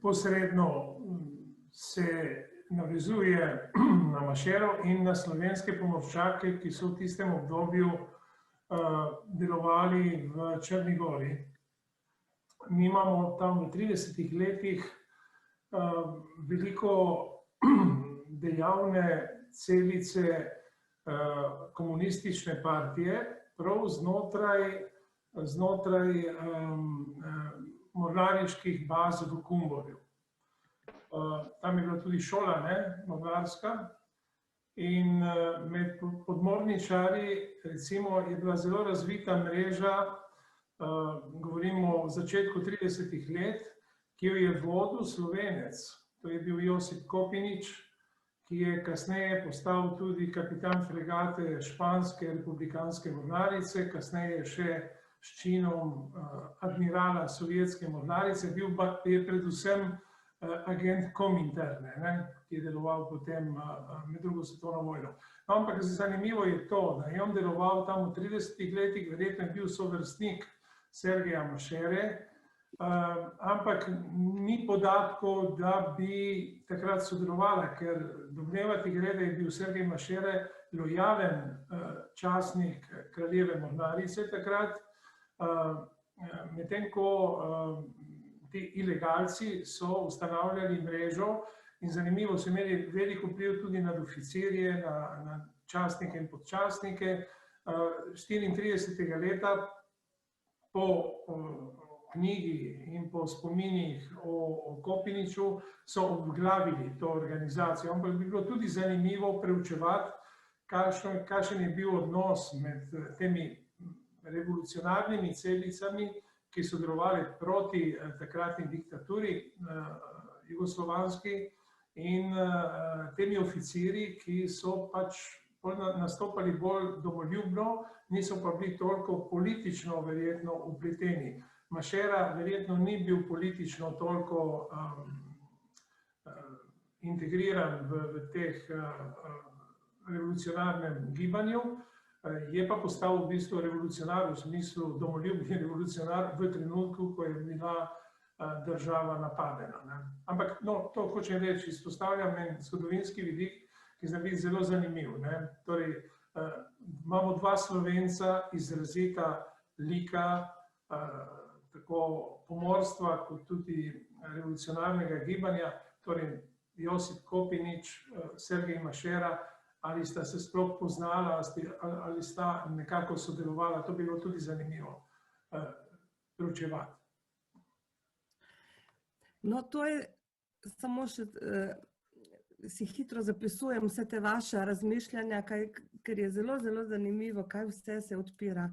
posredno se navezuje na Mašero in na slovenske pomorščake, ki so v tistem obdobju delovali v Črni gori. Mi imamo tam v 30 letih veliko dejavne celice komunistične partije, prav znotraj mornariških baz v Kumorju. tam je bila tudi šola, mornarska. In med podmorničarji, recimo, je bila zelo razvita mreža, govorimo o začetku 30 let, ki jo je vodil Slovenec. To je bil Josip Kopinič, ki je kasneje postal tudi kapitan fregate španske republikanske mornarice, kasneje še s činom admirala sovjetske mornarice, bil pa je predvsem agent Kominterne, ki je deloval potem med drugo svetovno vojno. Ampak zanimivo je to, da je on deloval tam v 30 letih, verjetno je bil sovrstnik Sergeja Mašere, ampak ni podatkov, da bi takrat sodelovala, ker domnevati gre, da je bil Sergej Mašere lojalen častnik kraljeve mornarice takrat, medtem ko ti ilegalci so ustanavljali mrežo in zanimivo so imeli veliko vpliv tudi nad oficirje, na častnike in podčastnike. 34. leta po knjigi in po spominih o Kopiniču so obglavili to organizacijo, ampak bi bilo tudi zanimivo preučevati, kakšen je bil odnos med temi revolucionarnimi celicami, ki so delovali proti takratni diktaturi jugoslovanski in temi oficiri, ki so pač nastopali bolj domoljubno, niso pa bili toliko politično verjetno vpleteni. Mašera verjetno ni bil politično toliko integriran v teh revolucionarnem gibanju, je pa postal v bistvu revolucionar, v smislu domoljubni revolucionar v trenutku, ko je bila država napadena. Ampak to hočem reči, izpostavljam en zgodovinski vidik, ki zna biti zelo zanimiv. Torej, imamo dva Slovenca, izrazita lika, tako pomorstva, kot tudi revolucionarnega gibanja, torej Josip Kopinič, Sergej Mašera, ali sta se sploh poznala, ali sta nekako sodelovala, to bi bilo tudi zanimivo preučevati. No, to je samo še, si hitro zapisujem vse te vaše razmišljanja, ker je zelo, zelo zanimivo, kaj vse se odpira.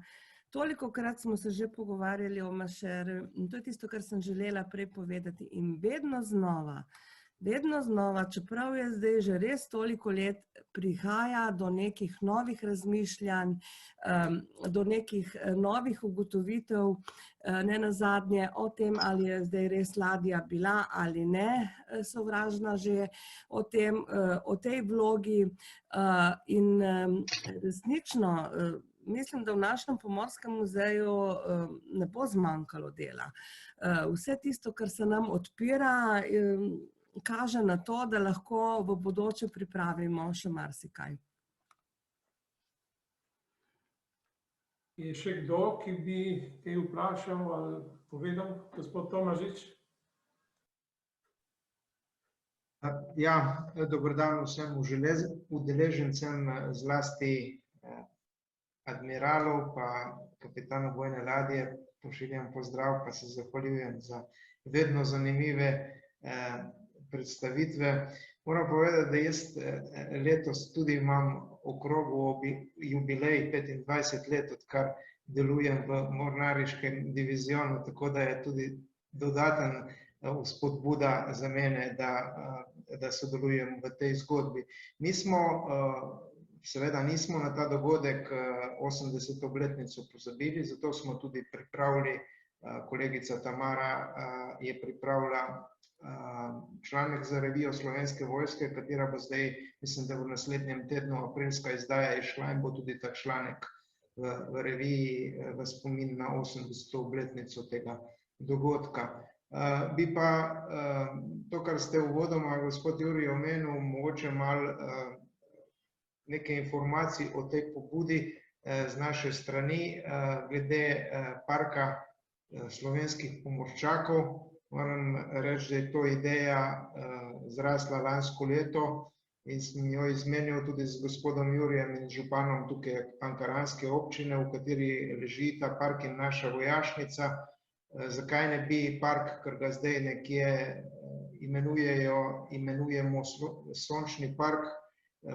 Tolikokrat smo se že pogovarjali o Mašeri in to je tisto, kar sem želela prej povedati. In vedno znova, čeprav je zdaj že res toliko let, prihaja do nekih novih razmišljanj, do nekih novih ugotovitev, ne nazadnje o tem, ali je zdaj res ladja bila ali ne sovražna že, o tej vlogi in resnično mislim, da v našem Pomorskem muzeju ne bo zmanjkalo dela. Vse tisto, kar se nam odpira, kaže na to, da lahko v bodoče pripravimo še marsikaj. Je še kdo, ki bi kaj vprašal ali povedal, gospod Tomažič? Ja, dober dan vsem udeležencem, zlasti admiralov pa kapitanov vojne ladje, pošiljam pozdrav, pa se zahvaljujem za vedno zanimive predstavitve. Moram povedati, da jaz letos tudi imam okrogel jubilej 25 let, odkar delujem v mornariškem divizionu, tako da je tudi dodaten spodbuda za mene, da sodelujem v tej zgodbi. Seveda nismo na ta dogodek 80. obletnico pozabili, zato smo tudi pripravili, kolegica Tamara je pripravila članek za revijo Slovenske vojske, katera bo zdaj, mislim, da v naslednjem tednu aprilska izdaja išla in bo tudi ta članek v reviji v spomin na 80. obletnico tega dogodka. Bi pa to, kar ste uvodoma, gospod Jurij, omenil, mogoče malo nekaj informacij o tej pobudi z naše strani glede parka slovenskih pomorščakov. Moram reči, da je to ideja zrasla lansko leto in sem jo izmenil tudi z gospodom Jurijem in županom tukaj ankaranske občine, v kateri leži ta park in naša vojašnica. Zakaj ne bi park, ker ga zdaj nekje imenujemo sončni park,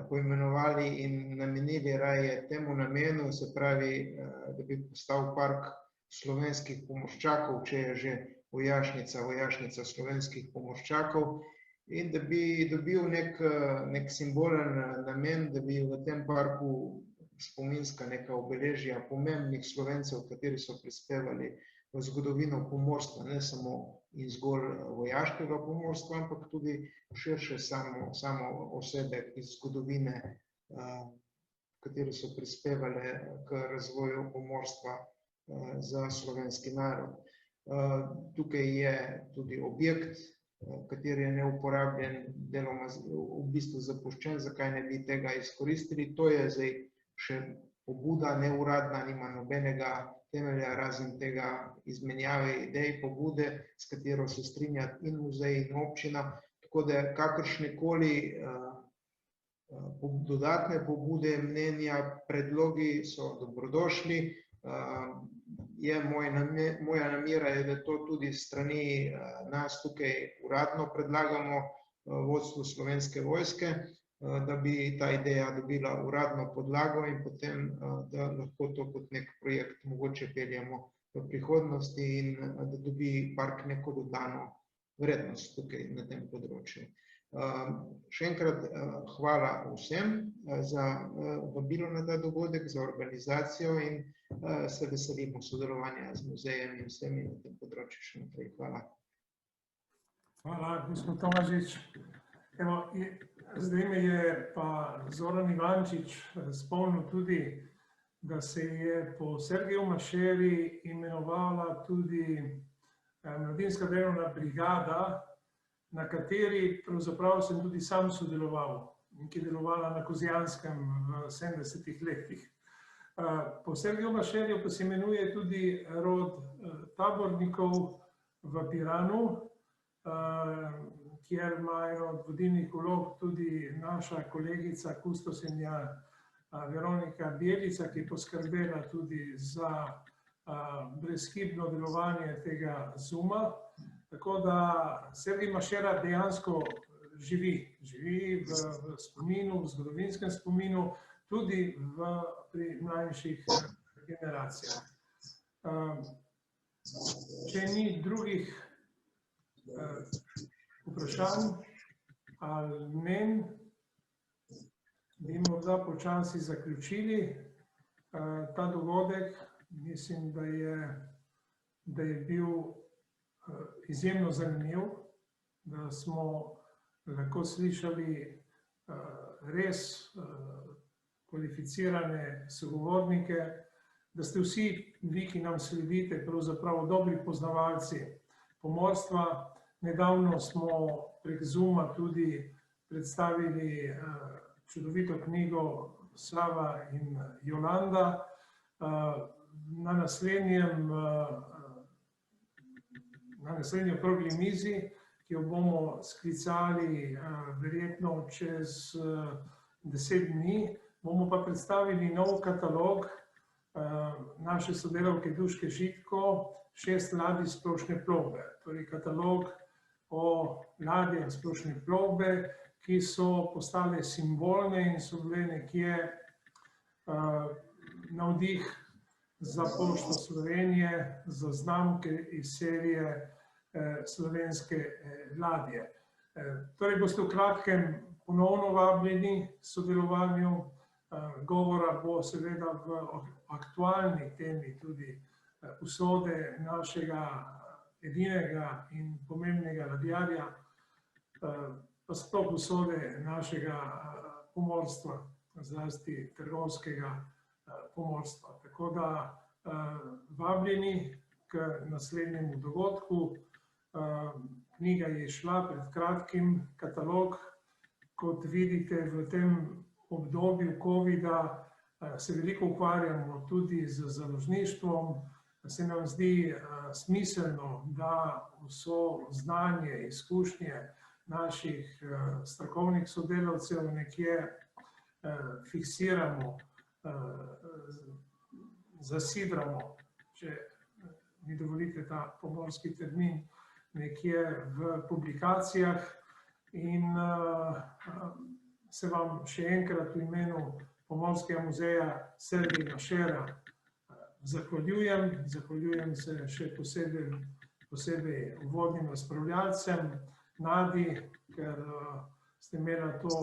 poimenovali in namenili raje temu namenu, se pravi, da bi postal park slovenskih pomorščakov, če je že vojašnica slovenskih pomorščakov, in da bi dobil nek simbolen namen, da bi v tem parku spominska neka obeležja pomembnih Slovencev, kateri so prispevali v zgodovino pomorstva, ne samo in zgolj vojaškega pomorstva, ampak tudi širše samo osebe iz zgodovine, kateri so prispevali k razvoju pomorstva za slovenski narod. Tukaj je tudi objekt, kateri je neuporabljen, deloma v bistvu zapuščen, zakaj ne bi tega izkoristili. To je zdaj še pobuda, neuradna, nima nobenega temelja, razen tega izmenjave idej, pobude, s katero se strinja in muzej in občina, tako da kakršnekoli dodatne pobude, mnenja, predlogi so dobrodošli. Moja namera je, da to tudi strani nas tukaj uradno predlagamo vodstvu Slovenske vojske, da bi ta ideja dobila uradno podlago in potem, da lahko to kot nek projekt mogoče peljemo v prihodnosti in da dobi park neko dodano vrednost tukaj na tem področju. Še enkrat hvala vsem za vabilo na ta dogodek, za organizacijo in se veselimo sodelovanja z muzejem in vsemi na tem področju še naprej. Hvala. Hvala, gospod Tomažič. Evo, zdaj me je pa Zoran Ivančič spomnil tudi, da se je po Sergeju Mašeri imenovala tudi mladinska delovna brigada, na kateri pravzaprav sem tudi sam sodeloval in ki je delovala na Kozjanskem v 70-ih letih. Po Sergeju Mašerju pa se imenuje tudi rod tabornikov v Piranu, kjer ima eno od vodilnih vlog tudi naša kolegica, kustosinja Veronika Bjelica, ki je poskrbela tudi za brezhibno delovanje tega Zooma. Tako da Sergej Mašera dejansko živi v spominu, v zgodovinskem spominu, tudi pri mlajših generacijah. Če ni drugih vprašanj ali mnenj, bi morda počasi zaključili ta dogodek. Mislim, da je bil izjemno zanimiv, da smo lahko slišali res kvalificirane sogovornike, da ste vsi vi, ki nam sledite, pravzaprav dobri poznavalci pomorstva. Nedavno smo prek Zooma tudi predstavili čudovito knjigo Slava in Jolanda. Na naslednji okrogli mizi, ki jo bomo sklicali verjetno čez 10 dni, bomo pa predstavili nov katalog naše sodelavke Duške Žitko, 6 ladij splošne plovbe. Torej katalog o ladjah splošne plovbe, ki so postale simbolne in so bile nekje navdih za Pošto Slovenije, za znamke iz serije Slovenske ladje. Torej boste v kratkem ponovno vabljeni k sodelovanju. Govora bo seveda v aktualni temi tudi usode našega edinega in pomembnega ladjarja, pa sploh usode našega pomorstva, zlasti trgovskega pomorstva. Tako da vabljeni k naslednjemu dogodku. Knjiga je šla pred kratkim, katalog. Kot vidite, v tem obdobju covida se veliko ukvarjamo tudi z založništvom. Se nam zdi smiselno, da vso znanje, izkušnje naših strokovnih sodelavcev nekje fiksiramo, zasidramo, če mi dovolite ta pomorski termin, nekje v publikacijah in se vam še enkrat v imenu Pomorskega muzeja Sergeja Mašera zahvaljujem se še posebej uvodnim razpravljalcem, Nadi, ker ste imeli to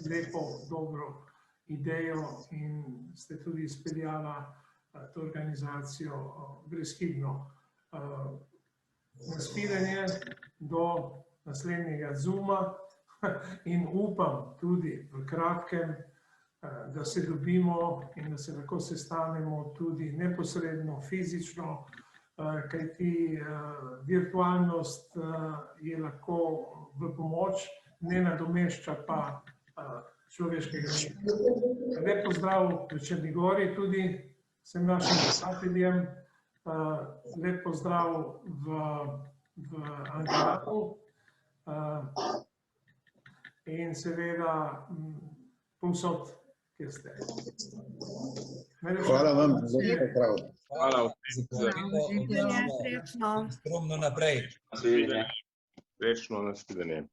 lepo, dobro idejo in ste tudi izpeljala to organizacijo brezhibno. Nasvidenje do naslednjega Zooma in upam tudi v kratkem, da se dobimo in da se lahko sestanemo tudi neposredno, fizično, kajti virtualnost je lahko v pomoč, ne nadomešča pa človeškega stika. Lep pozdrav v Črni Gori tudi vsem našim pisateljem, lep pozdrav v Ankaratu in seveda povsod, kjer ste. Hvala vam, zelo prav. Hvala vsem Srečno. Skromno naprej. Srečno, nasvidenje.